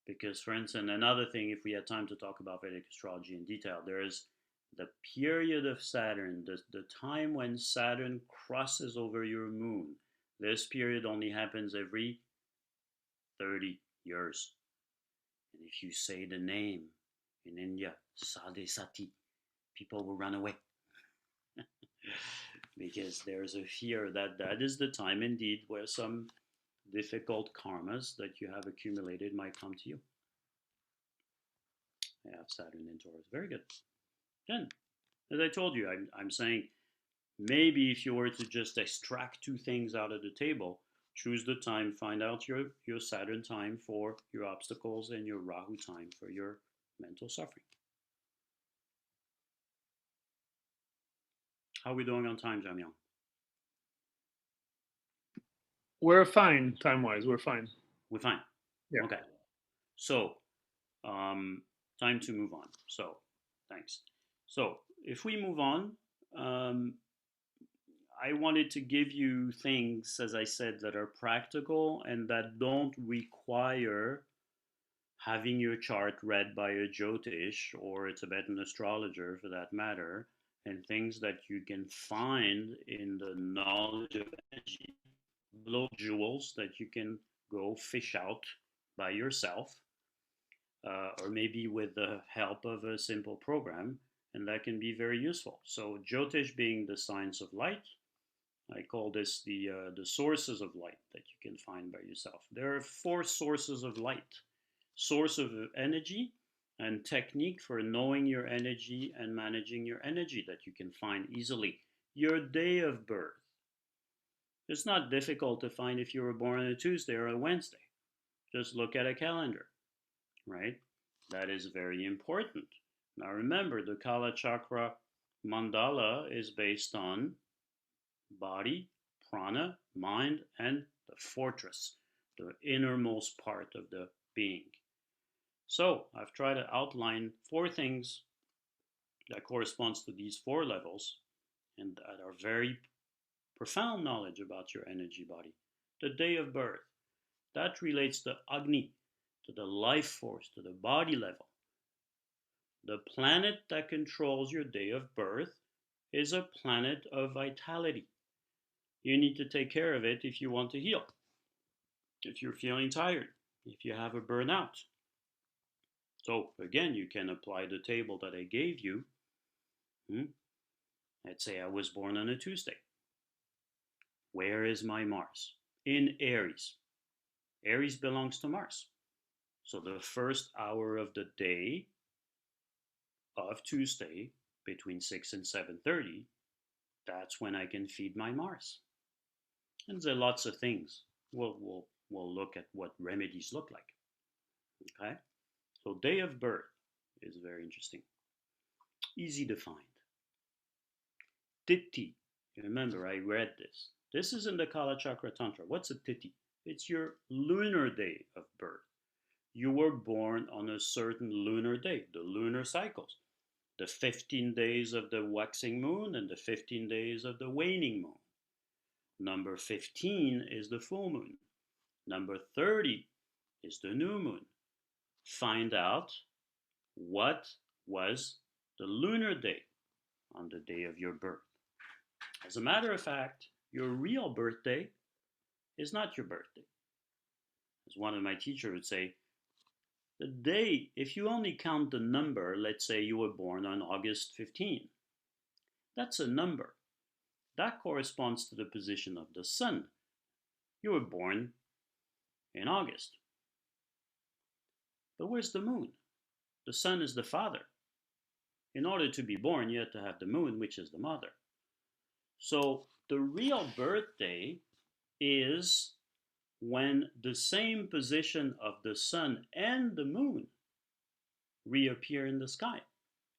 Because, for instance, another thing, if we had time to talk about Vedic astrology in detail, there is the period of Saturn, the time when Saturn crosses over your moon. This period only happens every 30 years. And if you say the name in India, Sade Sati, people will run away. Because there's a fear that that is the time indeed where some difficult karmas that you have accumulated might come to you. I have Saturn in Taurus. Very good. Then, as I told you, I'm saying maybe if you were to just extract two things out of the table, choose the time, find out your Saturn time for your obstacles and your Rahu time for your mental suffering. How are we doing on time, Jamyang?
We're fine, time-wise. We're fine.
We're fine.
Yeah.
Okay. So, time to move on. So, thanks. So, if we move on, I wanted to give you things, as I said, that are practical and that don't require having your chart read by a Jyotish or a Tibetan astrologer for that matter, and things that you can find in the knowledge of energy, little jewels that you can go fish out by yourself, or maybe with the help of a simple program, and that can be very useful. So, Jyotish being the science of light, I call this the sources of light that you can find by yourself. There are 4 sources of light: source of energy and technique for knowing your energy and managing your energy that you can find easily. Your day of birth. It's not difficult to find if you were born on a Tuesday or a Wednesday. Just look at a calendar, right? That is very important. Now remember, the Kalachakra mandala is based on body, prana, mind, and the fortress, the innermost part of the being. So I've tried to outline 4 things that corresponds to these 4 levels and that are very profound knowledge about your energy body. The day of birth, that relates to Agni, to the life force, to the body level. The planet that controls your day of birth is a planet of vitality. You need to take care of it if you want to heal. If you're feeling tired, if you have a burnout. So again, you can apply the table that I gave you. Let's say I was born on a Tuesday. Where is my Mars? In Aries. Aries belongs to Mars. So the first hour of the day of Tuesday, between 6 and 7:30, that's when I can feed my Mars. And there are lots of things. We'll look at what remedies look like. Okay? So day of birth is very interesting. Easy to find. Tithi. Remember, I read this. This is in the Kalachakra Tantra. What's a Tithi? It's your lunar day of birth. You were born on a certain lunar day, the lunar cycles. The 15 days of the waxing moon and the 15 days of the waning moon. Number 15 is the full moon. Number 30 is the new moon. Find out what was the lunar day on the day of your birth. As a matter of fact, your real birthday is not your birthday. As one of my teachers would say, the day, if you only count the number, let's say you were born on August 15, that's a number. That corresponds to the position of the sun. You were born in August. But where's the moon? The sun is the father. In order to be born, you have to have the moon, which is the mother. So the real birthday is when the same position of the sun and the moon reappear in the sky,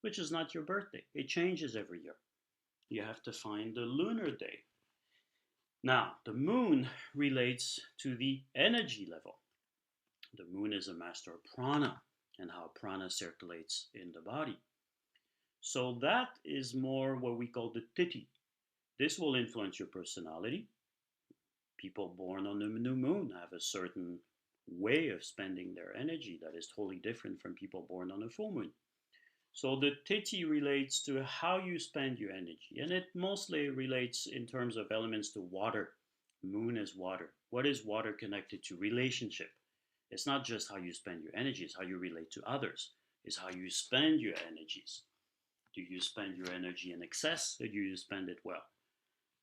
which is not your birthday. It changes every year. You have to find the lunar day. Now, the moon relates to the energy level. The moon is a master of prana and how prana circulates in the body. So that is more what we call the tithi. This will influence your personality, People born on the new moon have a certain way of spending their energy that is totally different from people born on a full moon. So the Tithi relates to how you spend your energy, and it mostly relates in terms of elements to water. Moon is water. What is water connected to? Relationship. It's not just how you spend your energy, it's how you relate to others. It's how you spend your energies. Do you spend your energy in excess, or do you spend it well?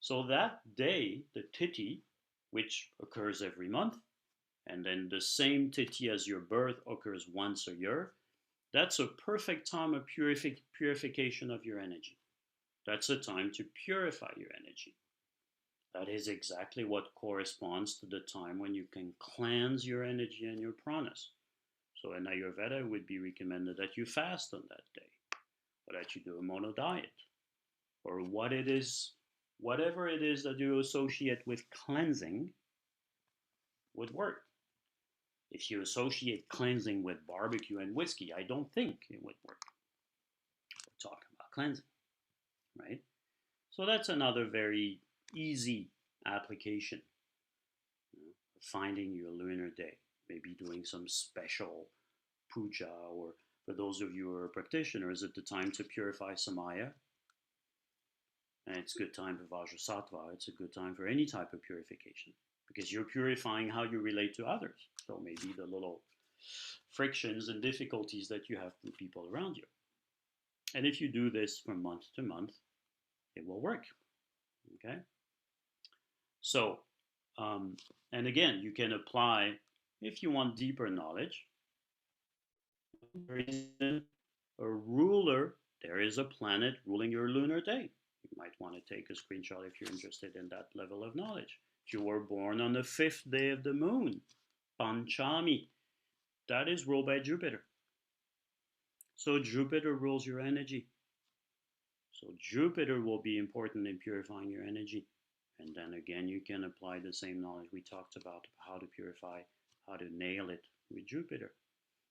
So that day, the Tithi, which occurs every month, and then the same Tithi as your birth occurs once a year, that's a perfect time of purification of your energy. That's a time to purify your energy. That is exactly what corresponds to the time when you can cleanse your energy and your pranas. So in Ayurveda, it would be recommended that you fast on that day, or that you do a mono diet, or whatever it is that you associate with cleansing would work. If you associate cleansing with barbecue and whiskey, I don't think it would work. We're talking about cleansing, right? So that's another very easy application, finding your lunar day, maybe doing some special puja, or for those of you who are practitioners, at the time to purify samaya. And it's a good time for Vajrasattva. It's a good time for any type of purification, because you're purifying how you relate to others. So maybe the little frictions and difficulties that you have with people around you. And if you do this from month to month, it will work. Okay? So, and again, you can apply, if you want deeper knowledge, there is a ruler, there is a planet ruling your lunar day. You might want to take a screenshot if you're interested in that level of knowledge. If you were born on the 5th day of the moon, Panchami, that is ruled by Jupiter. So Jupiter rules your energy. So Jupiter will be important in purifying your energy. And then again, you can apply the same knowledge we talked about how to purify, how to nail it with Jupiter.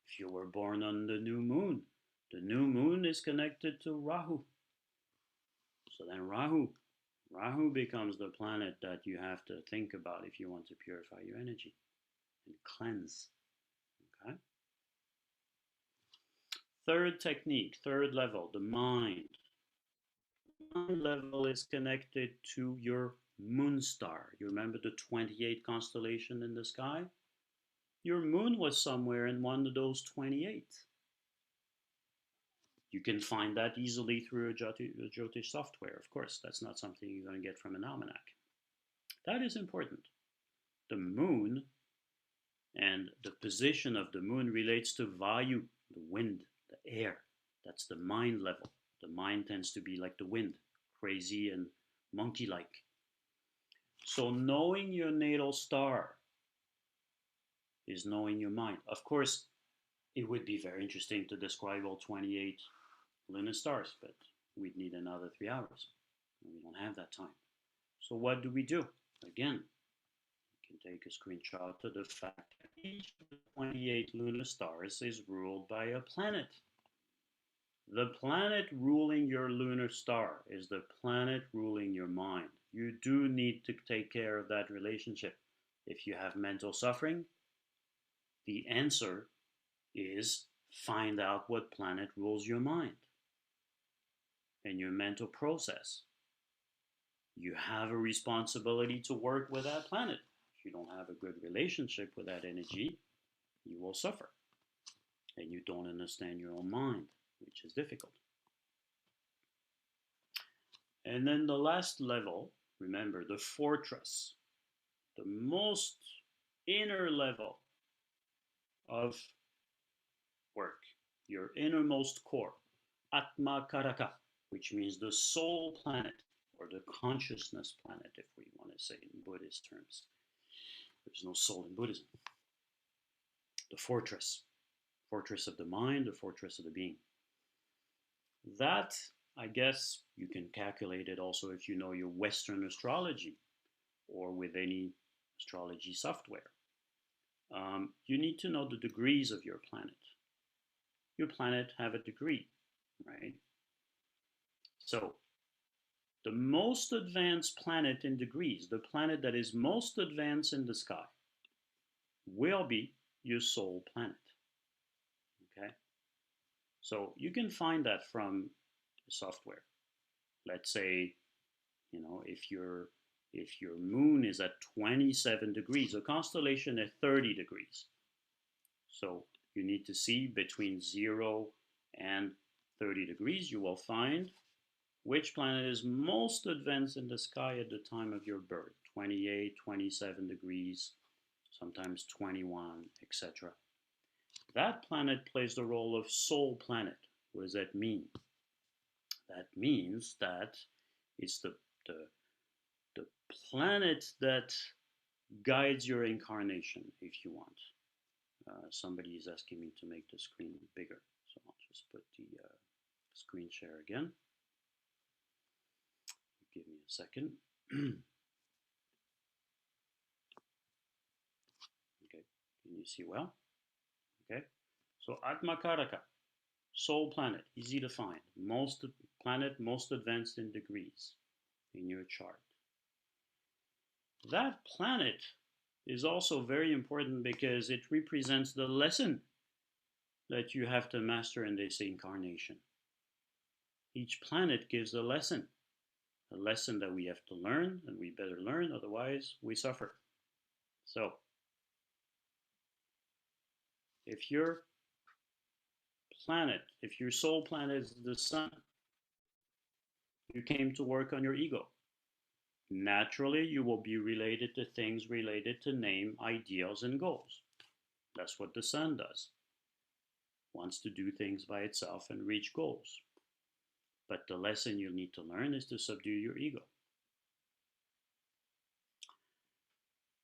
If you were born on the new moon is connected to Rahu. So then Rahu becomes the planet that you have to think about if you want to purify your energy and cleanse. Okay? Third technique, third level, the mind. The mind level is connected to your moon star. You remember the 28 constellation in the sky? Your moon was somewhere in one of those 28. You can find that easily through a Jyotish software. Of course, that's not something you're going to get from an almanac. That is important. The moon and the position of the moon relates to Vayu, the wind, the air. That's the mind level. The mind tends to be like the wind, crazy and monkey-like. So knowing your natal star is knowing your mind. Of course, it would be very interesting to describe all 28 lunar stars, but we'd need another 3 hours. And we don't have that time. So what do we do? Again, you can take a screenshot of the fact that each of the 28 lunar stars is ruled by a planet. The planet ruling your lunar star is the planet ruling your mind. You do need to take care of that relationship. If you have mental suffering, the answer is find out what planet rules your mind and your mental process. You have a responsibility to work with that planet. If you don't have a good relationship with that energy, you will suffer. And you don't understand your own mind, which is difficult. And then the last level, remember, the fortress, the most inner level of work, your innermost core, Atma Karaka, which means the soul planet, or the consciousness planet, if we want to say it in Buddhist terms. There's no soul in Buddhism. The fortress of the mind, the fortress of the being. That, I guess, you can calculate it also if you know your Western astrology or with any astrology software. You need to know the degrees of your planet. Your planet have a degree, right? So the most advanced planet in degrees, the planet that is most advanced in the sky, will be your soul planet. Okay? So you can find that from the software. Let's say, if your moon is at 27 degrees, a constellation at 30 degrees. So you need to see between 0 and 30 degrees, you will find which planet is most advanced in the sky at the time of your birth. 28, 27 degrees, sometimes 21, etc. That planet plays the role of soul planet. What does that mean? That means that it's the planet that guides your incarnation, if you want. Somebody is asking me to make the screen bigger, so I'll just put the screen share again. Give me a second. Okay, can you see well? Okay, so Atmakaraka, soul planet, easy to find. Planet most advanced in degrees in your chart. That planet is also very important because it represents the lesson that you have to master in this incarnation. Each planet gives a lesson that we have to learn, and we better learn, otherwise we suffer. So, if your soul planet is the sun, you came to work on your ego. Naturally, you will be related to things related to name, ideals, and goals. That's what the sun does. Wants to do things by itself and reach goals. But the lesson you need to learn is to subdue your ego.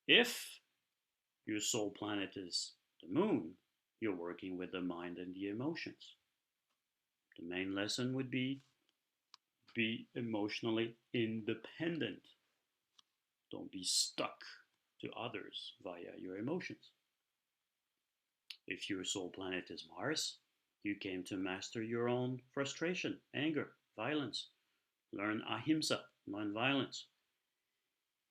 If your soul planet is the moon, you're working with the mind and the emotions. The main lesson would be emotionally independent. Don't be stuck to others via your emotions. If your soul planet is Mars, you came to master your own frustration, anger, violence. Learn ahimsa, non-violence.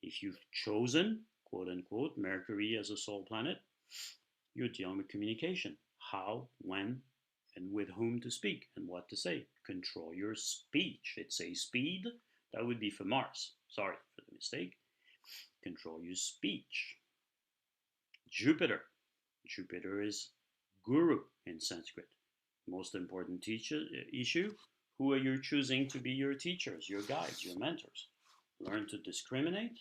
If you've chosen, quote unquote, Mercury as a soul planet, you're dealing with communication. How, when, and with whom to speak and what to say. Control your speech. It says speed. That would be for Mars. Sorry for the mistake. Control your speech. Jupiter. Jupiter is guru in Sanskrit. Most important issue. Who are you choosing to be your teachers, your guides, your mentors? Learn to discriminate.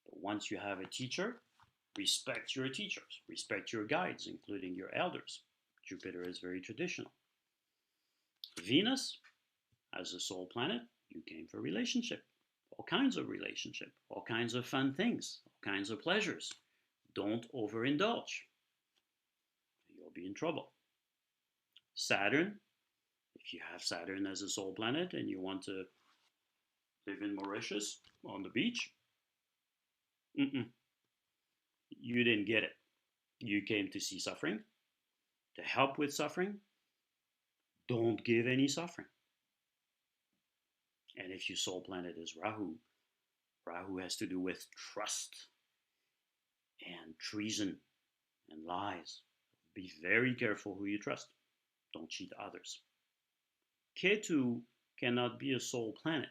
But once you have a teacher, respect your teachers. Respect your guides, including your elders. Jupiter is very traditional. Venus, as a soul planet, you came for relationship. All kinds of relationship. All kinds of fun things. All kinds of pleasures. Don't overindulge. You'll be in trouble. Saturn, if you have Saturn as a soul planet and you want to live in Mauritius on the beach, you didn't get it. You came to see suffering, to help with suffering. Don't give any suffering. And if your soul planet is Rahu, Rahu has to do with trust and treason and lies. Be very careful who you trust. Don't cheat others. Ketu cannot be a soul planet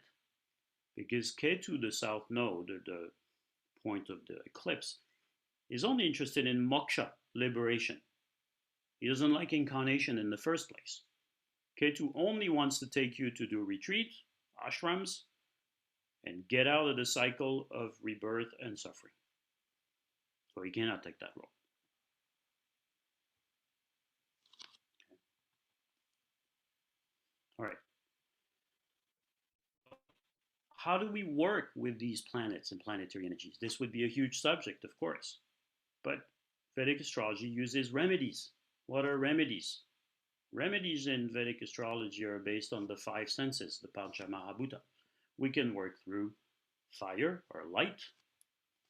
because Ketu, the south node, the point of the eclipse, is only interested in moksha, liberation. He doesn't like incarnation in the first place. Ketu only wants to take you to do retreat, ashrams, and get out of the cycle of rebirth and suffering. So he cannot take that role. All right. How do we work with these planets and planetary energies? This would be a huge subject, of course. But Vedic astrology uses remedies. What are remedies? Remedies in Vedic astrology are based on the 5 senses, the Pancha Mahabhuta. We can work through fire or light.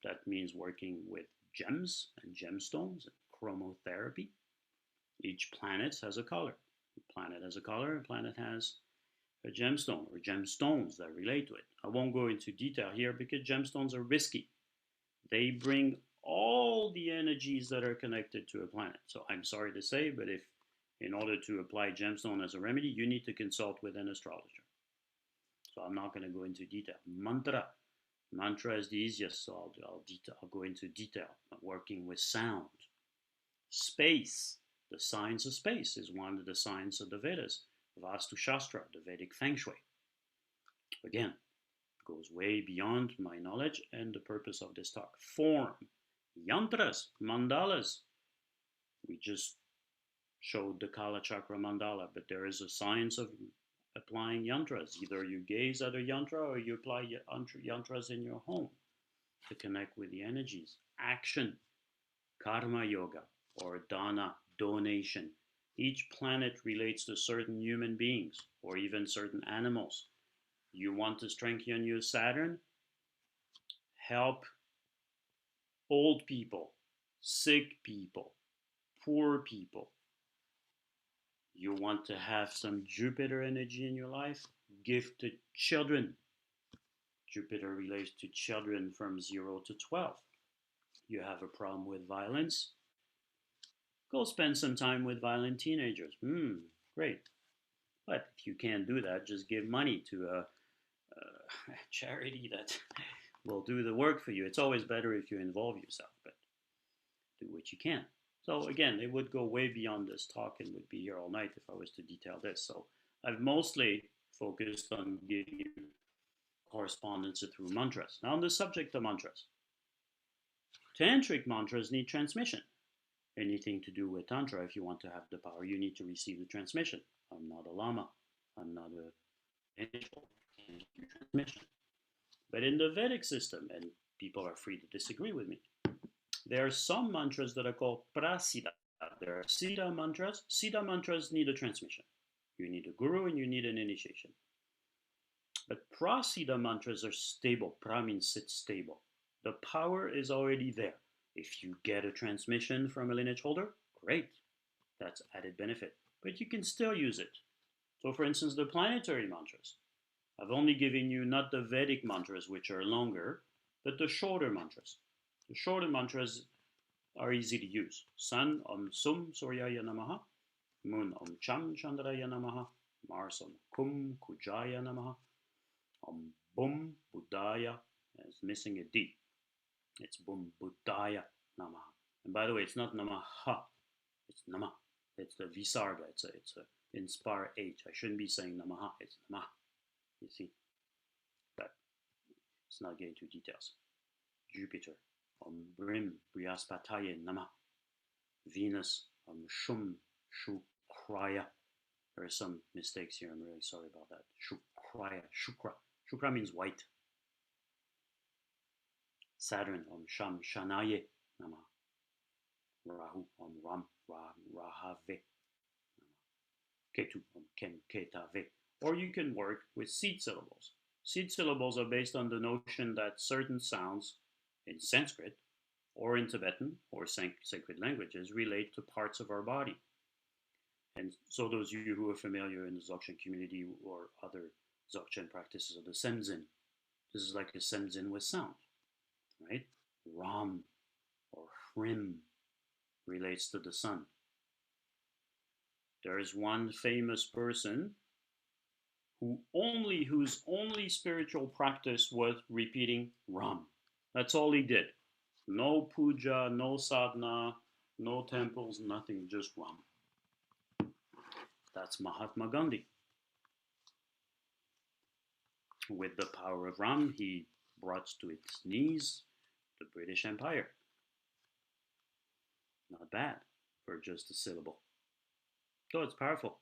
That means working with gems and gemstones and chromotherapy. Each planet has a color. A planet has a color, a planet has a gemstone or gemstones that relate to it. I won't go into detail here because gemstones are risky. They bring all the energies that are connected to a planet. So I'm sorry to say, but if in order to apply gemstone as a remedy, you need to consult with an astrologer. So I'm not going to go into detail. Mantra is the easiest, so I'll go into detail. Working with sound. Space. The science of space is one of the science of the Vedas. Vastu Shastra, the Vedic Feng Shui. Again, goes way beyond my knowledge and the purpose of this talk. Form. Yantras, mandalas. We just showed the Kalachakra mandala, but there is a science of applying yantras. Either you gaze at a yantra or you apply yantras in your home to connect with the energies. Action, karma yoga or dana, donation. Each planet relates to certain human beings or even certain animals. You want to strengthen your Saturn? Help old people, sick people, poor people. You want to have some Jupiter energy in your life? Give to children. Jupiter relates to children from 0 to 12. You have a problem with violence? Go spend some time with violent teenagers. Great. But if you can't do that, just give money to a charity that will do the work for you. It's always better if you involve yourself, but do what you can. So again, it would go way beyond this talk and would be here all night if I was to detail this. So I've mostly focused on giving you correspondence through mantras. Now on the subject of mantras. Tantric mantras need transmission. Anything to do with Tantra, if you want to have the power, you need to receive the transmission. I'm not a lama. I'm not a angel. I can't give you transmission. But in the Vedic system, and people are free to disagree with me, there are some mantras that are called prasiddha. There are siddha mantras. Siddha mantras need a transmission. You need a guru and you need an initiation. But prasiddha mantras are stable. Pra means sit stable. The power is already there. If you get a transmission from a lineage holder, great. That's added benefit. But you can still use it. So for instance, the planetary mantras. I've only given you not the Vedic mantras, which are longer, but the shorter mantras. The shorter mantras are easy to use. Sun Om Sum Suryaya Namaha. Moon Om Cham Chandraya Namaha. Mars Om Kum Kujaya Namaha. Om Bum Buddhaya. It's missing a D. It's Bum Buddhaya Namaha. And by the way, it's not Namaha. It's Nama. It's the Visarga. It's a inspire H. I shouldn't be saying Namaha. It's Namaha. You see? But it's not getting into details. Jupiter. Om Brim Brihaspataye Nama. Venus. Om Shum Shukraya. There are some mistakes here. I'm really sorry about that. Shukraya. Shukra. Shukra means white. Saturn. Om Sham Shanaye Nama. Rahu. Om Ram Rahave. Ketu. Om Kem Ketave. Or you can work with seed syllables. Seed syllables are based on the notion that certain sounds in Sanskrit or in Tibetan or sacred languages relate to parts of our body. And so those of you who are familiar in the Dzogchen community or other Dzogchen practices of the Semzin, this is like a Semzin with sound, right? Ram or Hrim relates to the sun. There is one famous person whose only spiritual practice was repeating Ram. That's all he did. No puja, no sadhana, no temples, nothing, just Ram. That's Mahatma Gandhi. With the power of Ram, he brought to its knees the British Empire. Not bad for just a syllable. So it's powerful.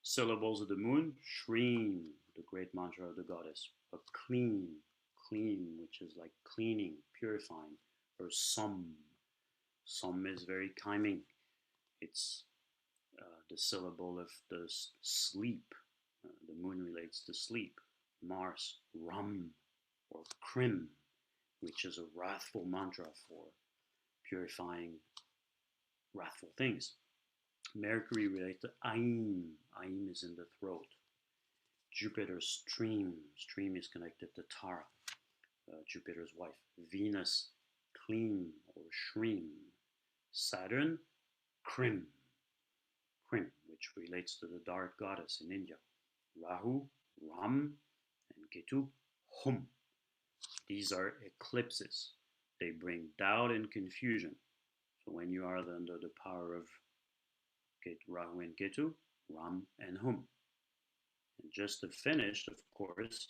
Syllables of the moon, Shreem, the great mantra of the goddess. A clean, which is like cleaning, purifying. Or Sum. Sum is very calming. It's the syllable of the sleep. The moon relates to sleep. Mars, Ram, or Krim, which is a wrathful mantra for purifying wrathful things. Mercury relates to Aim. Aim is in the throat. Jupiter's stream. Stream is connected to Tara, Jupiter's wife. Venus, Kleem or Shreem. Saturn, Krim. Krim, which relates to the dark goddess in India. Rahu, Ram, and Ketu, Hum. These are eclipses. They bring doubt and confusion. So when you are under the power of Rahu and Ketu, Ram and Hum. And just to finish, of course,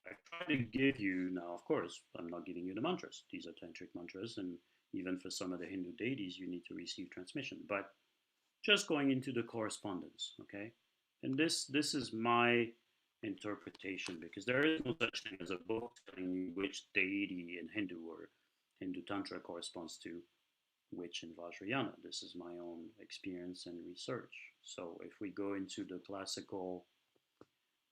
I try to give you, now of course, I'm not giving you the mantras. These are tantric mantras, and even for some of the Hindu deities, you need to receive transmission. But just going into the correspondence, okay? And this is my interpretation, because there is no such thing as a book telling you which deity in Hindu or Hindu Tantra corresponds to which in Vajrayana. This is my own experience and research. So if we go into the classical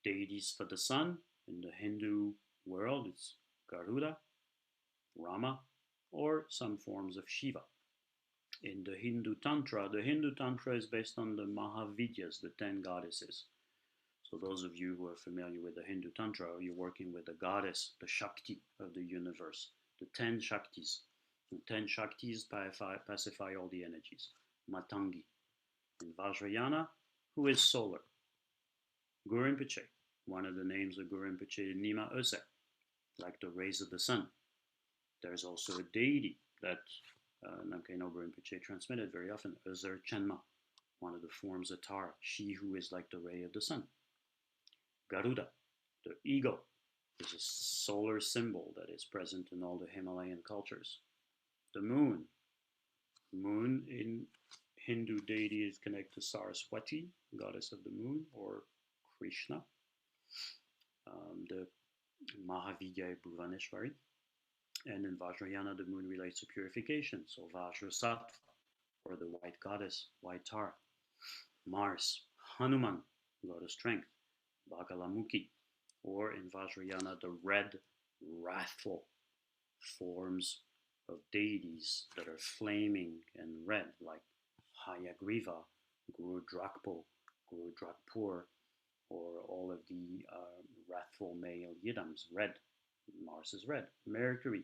deities for the sun, in the Hindu world, it's Garuda, Rama, or some forms of Shiva. In the Hindu Tantra is based on the Mahavidyas, the 10 goddesses. So those of you who are familiar with the Hindu Tantra, you're working with the goddess, the Shakti of the universe, the 10 Shaktis. The 10 Shaktis pacify all the energies. Matangi. In Vajrayana, who is solar? Guru Rinpoche. One of the names of Guru Rinpoche, Nima Öse, like the rays of the sun. There's also a deity that Namkhai Nobu Rinpoche transmitted very often, Özer Chenma, one of the forms of Tara, she who is like the ray of the sun. Garuda, the eagle, is a solar symbol that is present in all the Himalayan cultures. The moon. Moon in Hindu deity is connected to Saraswati, goddess of the moon, or Krishna. The Mahavidya Bhuvaneshwari. And in Vajrayana, the moon relates to purification, so Vajrasattva, or the white goddess, white Tara. Mars, Hanuman, god of strength. Bagalamukhi, or in Vajrayana, the red, wrathful forms of deities that are flaming and red, like Hayagriva, Guru Drakpo, Guru Drakpur, or all of the wrathful male yidams, red. Mars is red. Mercury.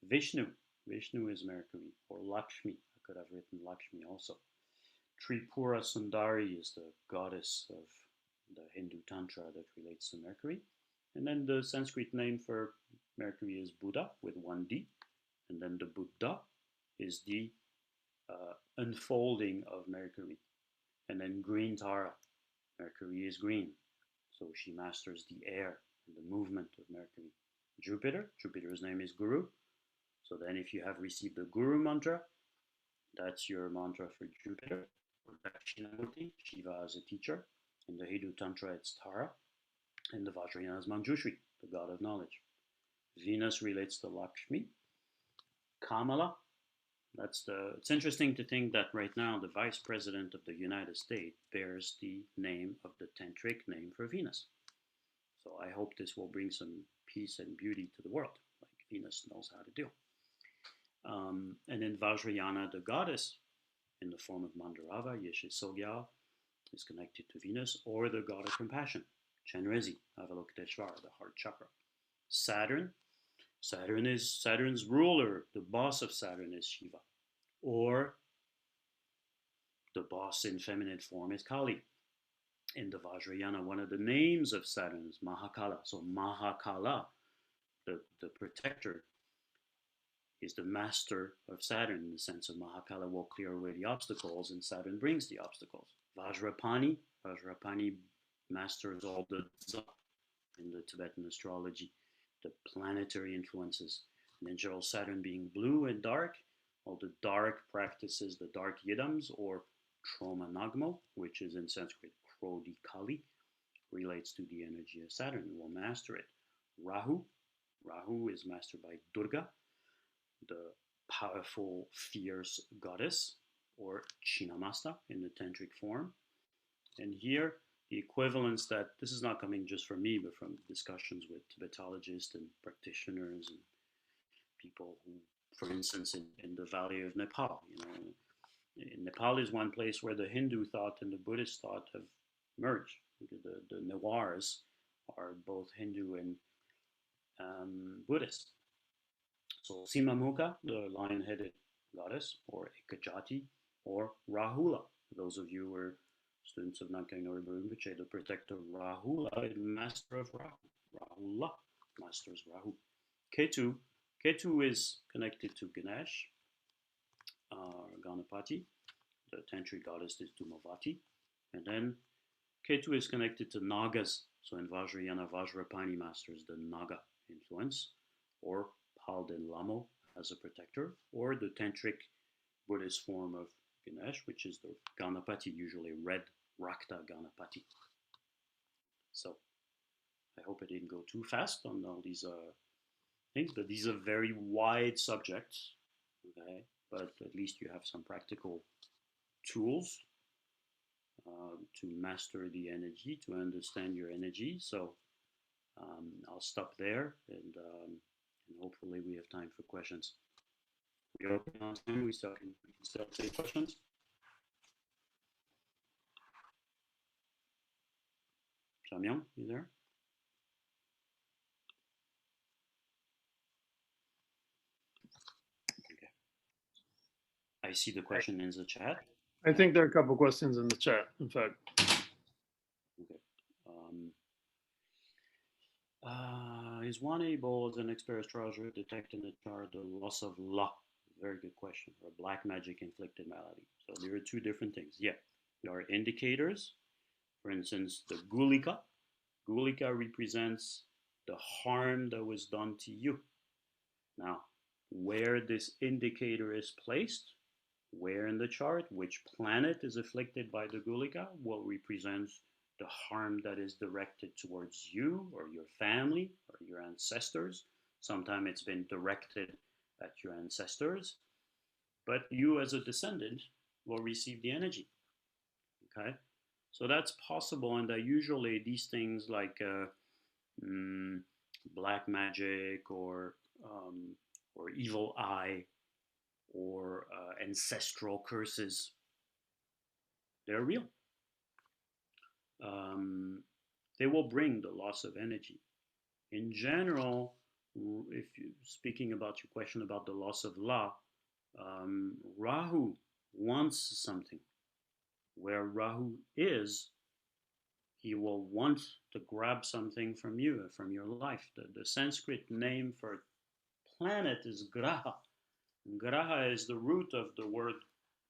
Vishnu. Vishnu is Mercury, or Lakshmi. I could have written Lakshmi also. Tripura Sundari is the goddess of the Hindu Tantra that relates to Mercury. And then the Sanskrit name for Mercury is Buddha with one D. And then the Buddha is the unfolding of Mercury. And then green Tara. Mercury is green. So she masters the air and the movement of Mercury. Jupiter. Jupiter's name is Guru. So then if you have received the Guru mantra, that's your mantra for Jupiter. Or Dakshinamurti, Shiva as a teacher. In the Hindu Tantra, it's Tara. And the Vajrayana is Manjushri, the god of knowledge. Venus relates to Lakshmi. Kamala, it's interesting to think that right now the Vice President of the United States bears the name of the tantric name for Venus. So I hope this will bring some peace and beauty to the world, like Venus knows how to do. And in Vajrayana, the goddess, in the form of Mandarava, Yeshesogya, is connected to Venus, or the god of compassion, Chenrezi, Avalokiteshvara, the heart chakra. Saturn. Saturn's ruler, the boss of Saturn is Shiva. Or the boss in feminine form is Kali. In the Vajrayana, one of the names of Saturn is Mahakala. So Mahakala, the protector, is the master of Saturn, in the sense of Mahakala will clear away the obstacles and Saturn brings the obstacles. Vajrapani masters all the za in the Tibetan astrology, the planetary influences. And in general, Saturn being blue and dark, all the dark practices, the dark yidams, or trauma nagmo, which is in Sanskrit Krodi Kali, relates to the energy of Saturn. We will master it. Rahu is mastered by Durga, the powerful, fierce goddess, or Chinamasta in the tantric form. And here, the equivalence that, this is not coming just from me, but from discussions with Tibetologists and practitioners and people who, for instance, in the Valley of Nepal, in Nepal is one place where the Hindu thought and the Buddhist thought have merged. The Nawars are both Hindu and Buddhist. So Simamukha, the lion-headed goddess, or Ekajati, or Rahula. For those of you who are students of Namkhai Rinpoche, the protector Rahula, master of Rahu. Rahula, masters Rahu. Ketu is connected to Ganesh, Ganapati. The tantric goddess is Dhumavati. And then Ketu is connected to Nagas. So in Vajrayana, Vajrapani masters the Naga influence, or Palden Lamo as a protector, or the tantric Buddhist form of Ganesh, which is the Ganapati, usually red Rakta Ganapati. So I hope I didn't go too fast on all these things, but these are very wide subjects, okay? But at least you have some practical tools to master the energy, to understand your energy. So I'll stop there, and hopefully we have time for questions. We open on time. We still can take questions. Samyang, you there? Okay. I see the question in the chat.
I think there are a couple questions in the chat, in fact.
Okay. Is one able, as an expert astrologer, detect in the chart the loss of la? Very good question. Or black magic inflicted malady. So there are two different things. Yeah, there are indicators. For instance, the gulika. Gulika represents the harm that was done to you. Now, where this indicator is placed, where in the chart, which planet is afflicted by the gulika, will represent the harm that is directed towards you or your family or your ancestors. Sometimes it's been directed at your ancestors, but you as a descendant will receive the energy. Okay, so that's possible, and usually these things like black magic or evil eye or ancestral curses, they're real. They will bring the loss of energy. In general, if you're speaking about your question about the loss of La, Rahu wants something. Where Rahu is, he will want to grab something from you, from your life. The Sanskrit name for planet is Graha. Graha is the root of the word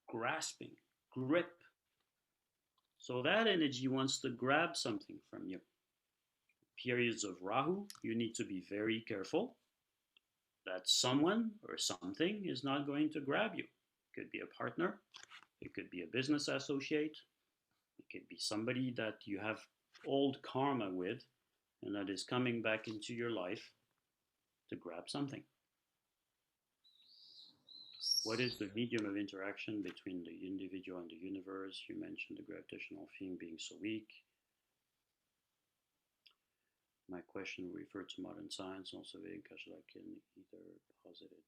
grasping, grip. So that energy wants to grab something from you. Periods of Rahu, you need to be very careful that someone or something is not going to grab you. It could be a partner, it could be a business associate, it could be somebody that you have old karma with and that is coming back into your life to grab something. What is the medium of interaction between the individual and the universe? You mentioned the gravitational field being so weak. My question referred to modern science, also Vedic and Kalachakra can either posited.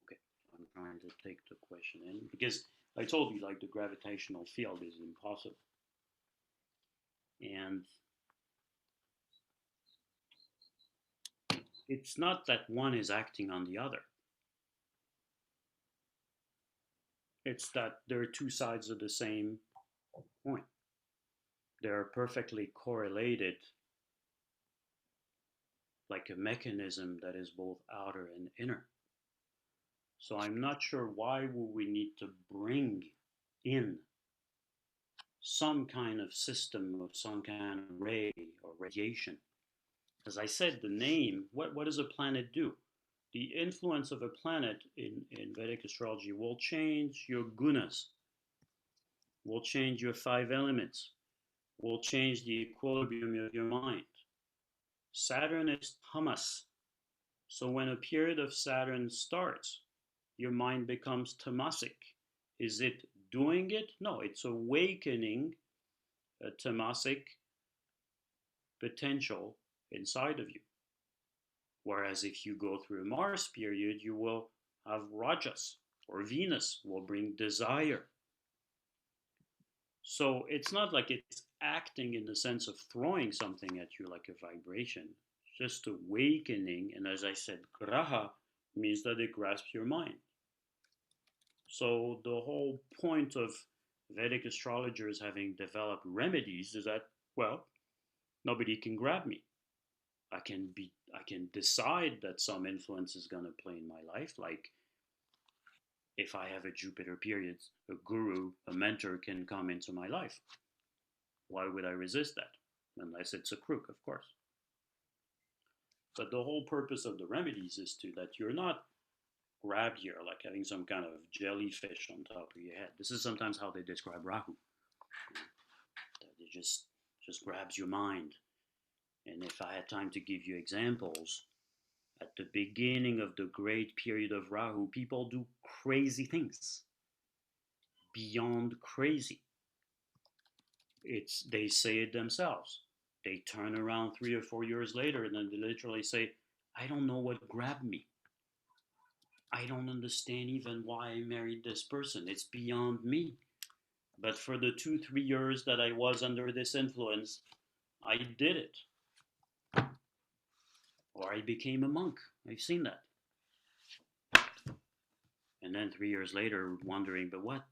Okay, I'm trying to take the question in because I told you like the gravitational field is impossible. And it's not that one is acting on the other. It's that there are two sides of the same coin. They're perfectly correlated, like a mechanism that is both outer and inner. So I'm not sure why would we need to bring in some kind of system of some kind of ray or radiation. As I said, the name, what does a planet do? The influence of a planet in Vedic astrology will change your gunas, will change your 5 elements, will change the equilibrium of your mind. Saturn is tamas. So when a period of Saturn starts, your mind becomes tamasic. Is it doing it? No, it's awakening a tamasic potential inside of you. Whereas if you go through a Mars period, you will have Rajas, or Venus will bring desire. So it's not like it's acting in the sense of throwing something at you like a vibration, just awakening. And as I said, graha means that it grasps your mind. So the whole point of Vedic astrologers having developed remedies is that, well, nobody can grab me. I can decide that some influence is going to play in my life, like if I have a Jupiter period, a guru, a mentor can come into my life. Why would I resist that? Unless it's a crook, of course. But the whole purpose of the remedies is to that you're not grabbed here like having some kind of jellyfish on top of your head. This is sometimes how they describe Rahu. That it just grabs your mind. And if I had time to give you examples, at the beginning of the great period of Rahu, people do crazy things. Beyond crazy. They say it themselves. They turn around 3 or 4 years later and then they literally say, I don't know what grabbed me. I don't understand even why I married this person. It's beyond me. But for the 2, 3 years that I was under this influence, I did it. Or I became a monk. I've seen that. And then 3 years later, wondering, but what?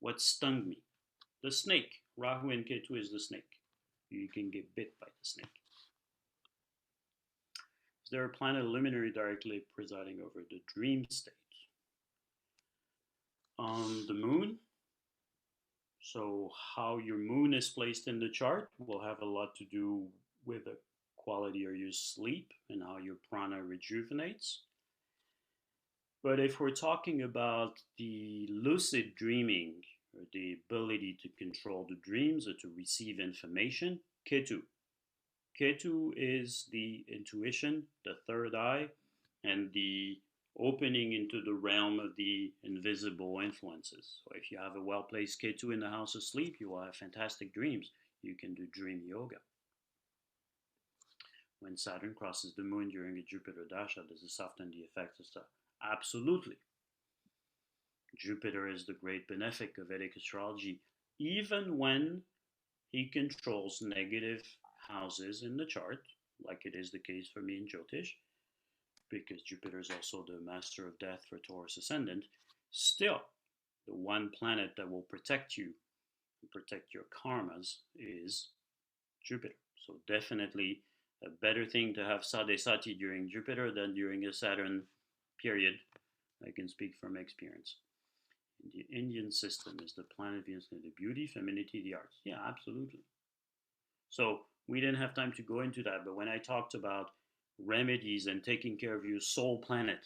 What stung me? The snake. Rahu and Ketu is the snake. You can get bit by the snake. Is there a planet luminary directly presiding over the dream state? On the moon. So how your moon is placed in the chart will have a lot to do with the quality of your sleep and how your prana rejuvenates. But if we're talking about the lucid dreaming, or the ability to control the dreams or to receive information, Ketu. Ketu is the intuition, the third eye, and the opening into the realm of the invisible influences. So if you have a well-placed Ketu in the house of sleep, you will have fantastic dreams. You can do dream yoga. When Saturn crosses the moon during a Jupiter dasha, does it soften the effects of stuff? Absolutely. Jupiter is the great benefic of Vedic astrology, even when he controls negative houses in the chart, like it is the case for me in Jyotish, because Jupiter is also the master of death for Taurus ascendant. Still, the one planet that will protect you and protect your karmas is Jupiter. So definitely a better thing to have Sadesati during Jupiter than during a Saturn period. I can speak from experience. In the Indian system, is the planet Venus the beauty, femininity, the arts? Yeah, absolutely. So we didn't have time to go into that, but when I talked about remedies and taking care of your soul planet,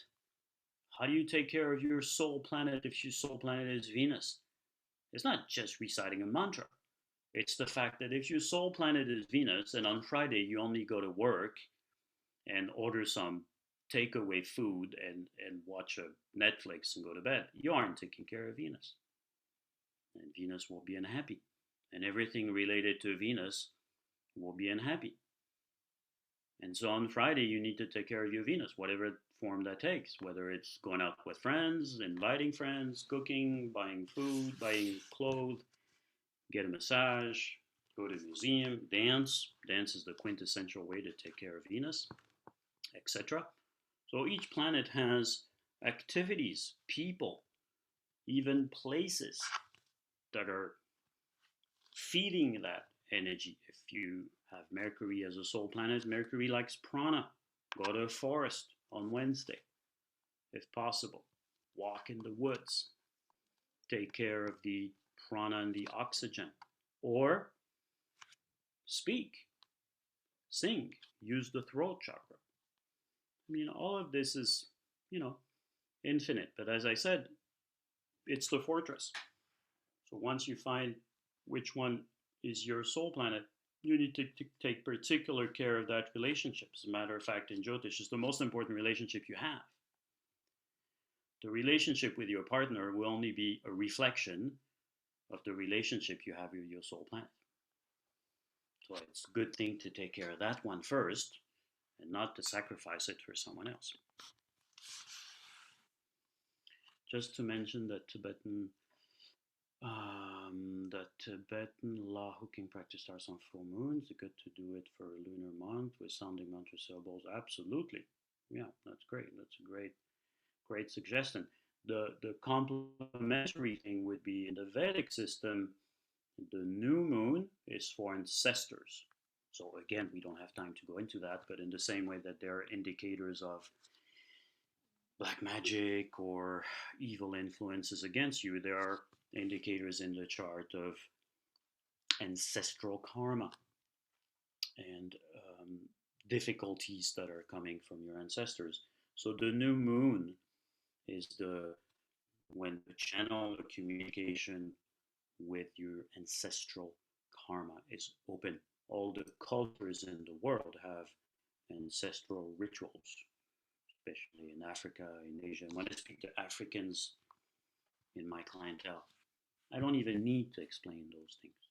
how do you take care of your soul planet if your soul planet is Venus? It's not just reciting a mantra. It's the fact that if your soul planet is Venus and on Friday you only go to work and order some takeaway food and watch a Netflix and go to bed, you aren't taking care of Venus. And Venus will be unhappy. And everything related to Venus will be unhappy. And so on Friday, you need to take care of your Venus, whatever form that takes, whether it's going out with friends, inviting friends, cooking, buying food, buying clothes, get a massage, go to a museum, dance. Dance is the quintessential way to take care of Venus, etc. So each planet has activities, people, even places that are feeding that energy. If you have Mercury as a soul planet, Mercury likes prana. Go to a forest on Wednesday, if possible. Walk in the woods. Take care of the prana and the oxygen. Or speak, sing, use the throat chakra. I mean, all of this is, infinite. But as I said, it's the fortress. So once you find which one is your soul planet, you need to take particular care of that relationship. As a matter of fact, in Jyotish, it's the most important relationship you have. The relationship with your partner will only be a reflection of the relationship you have with your soul planet. So it's a good thing to take care of that one first and not to sacrifice it for someone else. Just to mention that Tibetan The Tibetan law hooking practice starts on full moons. It's good to do it for a lunar month with sounding mantra syllables. Absolutely. Yeah, that's great. That's a great suggestion. The complementary thing would be in the Vedic system, the new moon is for ancestors. So again, we don't have time to go into that, but in the same way that there are indicators of black magic or evil influences against you, there are indicators in the chart of ancestral karma and difficulties that are coming from your ancestors. So the new moon is the when the channel of communication with your ancestral karma is open. All the cultures in the world have ancestral rituals, especially in Africa, in Asia. When I speak to Africans in my clientele, I don't even need to explain those things.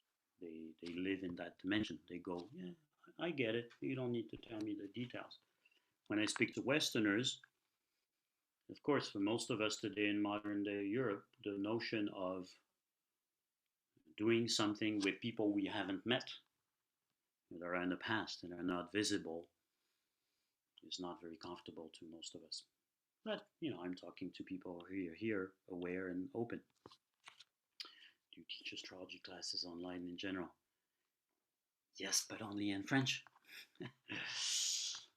They live in that dimension. They go, yeah, I get it. You don't need to tell me the details. When I speak to Westerners, of course, for most of us today in modern day Europe, the notion of doing something with people we haven't met, that are in the past and are not visible, is not very comfortable to most of us. But, I'm talking to people who are here, aware and open. Do you teach astrology classes online in general? Yes, but only in French.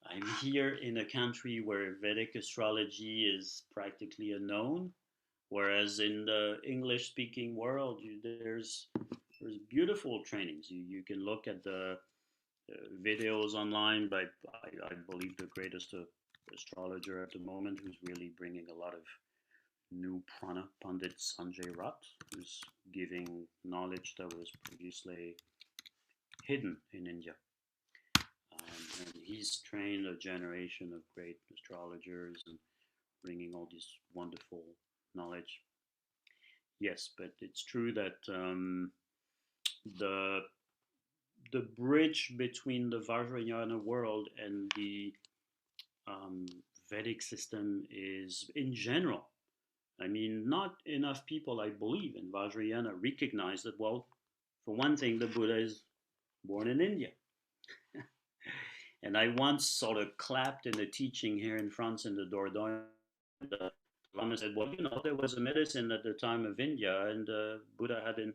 I'm here in a country where Vedic astrology is practically unknown, whereas in the English-speaking world, there's beautiful trainings. You can look at the videos online by, I believe, the greatest astrologer at the moment, who's really bringing a lot of new prana, Pandit Sanjay Rath, who's giving knowledge that was previously hidden in India. And he's trained a generation of great astrologers and bringing all this wonderful knowledge. Yes, but it's true that the bridge between the Vajrayana world and the Vedic system is, in general, I mean, not enough people, I believe, in Vajrayana recognize that, well, for one thing, the Buddha is born in India. And I once sort of clapped in a teaching here in France in the Dordogne. The Lama said, well, there was a medicine at the time of India, and Buddha had an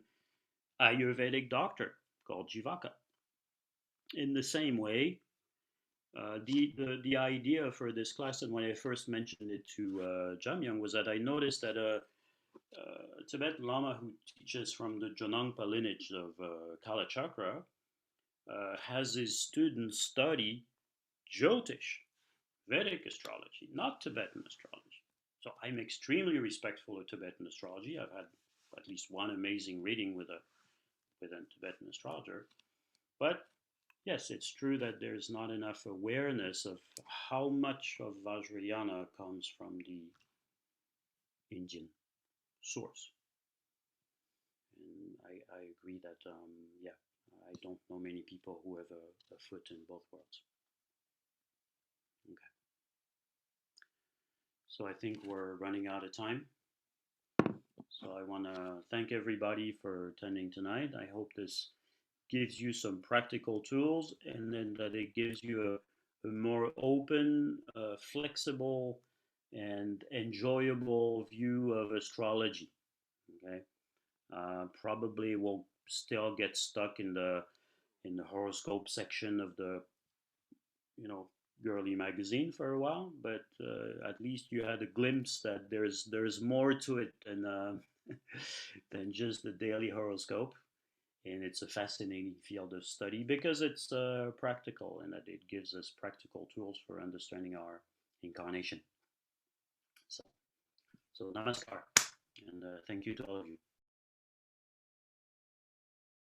Ayurvedic doctor called Jivaka. In the same way, the idea for this class, and when I first mentioned it to Jamyang, was that I noticed that a Tibetan Lama who teaches from the Jonangpa lineage of Kalachakra has his students study Jyotish, Vedic astrology, not Tibetan astrology. So I'm extremely respectful of Tibetan astrology. I've had at least one amazing reading with a Tibetan astrologer. But yes, it's true that there's not enough awareness of how much of Vajrayana comes from the Indian source. And I agree that, I don't know many people who have a foot in both worlds. Okay. So I think we're running out of time. So I want to thank everybody for attending tonight. I hope this gives you some practical tools, and then that it gives you a more open, flexible, and enjoyable view of astrology. Okay, probably we'll still get stuck in the horoscope section of the girly magazine for a while, but at least you had a glimpse that there's more to it than than just the daily horoscope. And it's a fascinating field of study because it's practical, and that it gives us practical tools for understanding our incarnation. So namaskar, and thank you to all of you.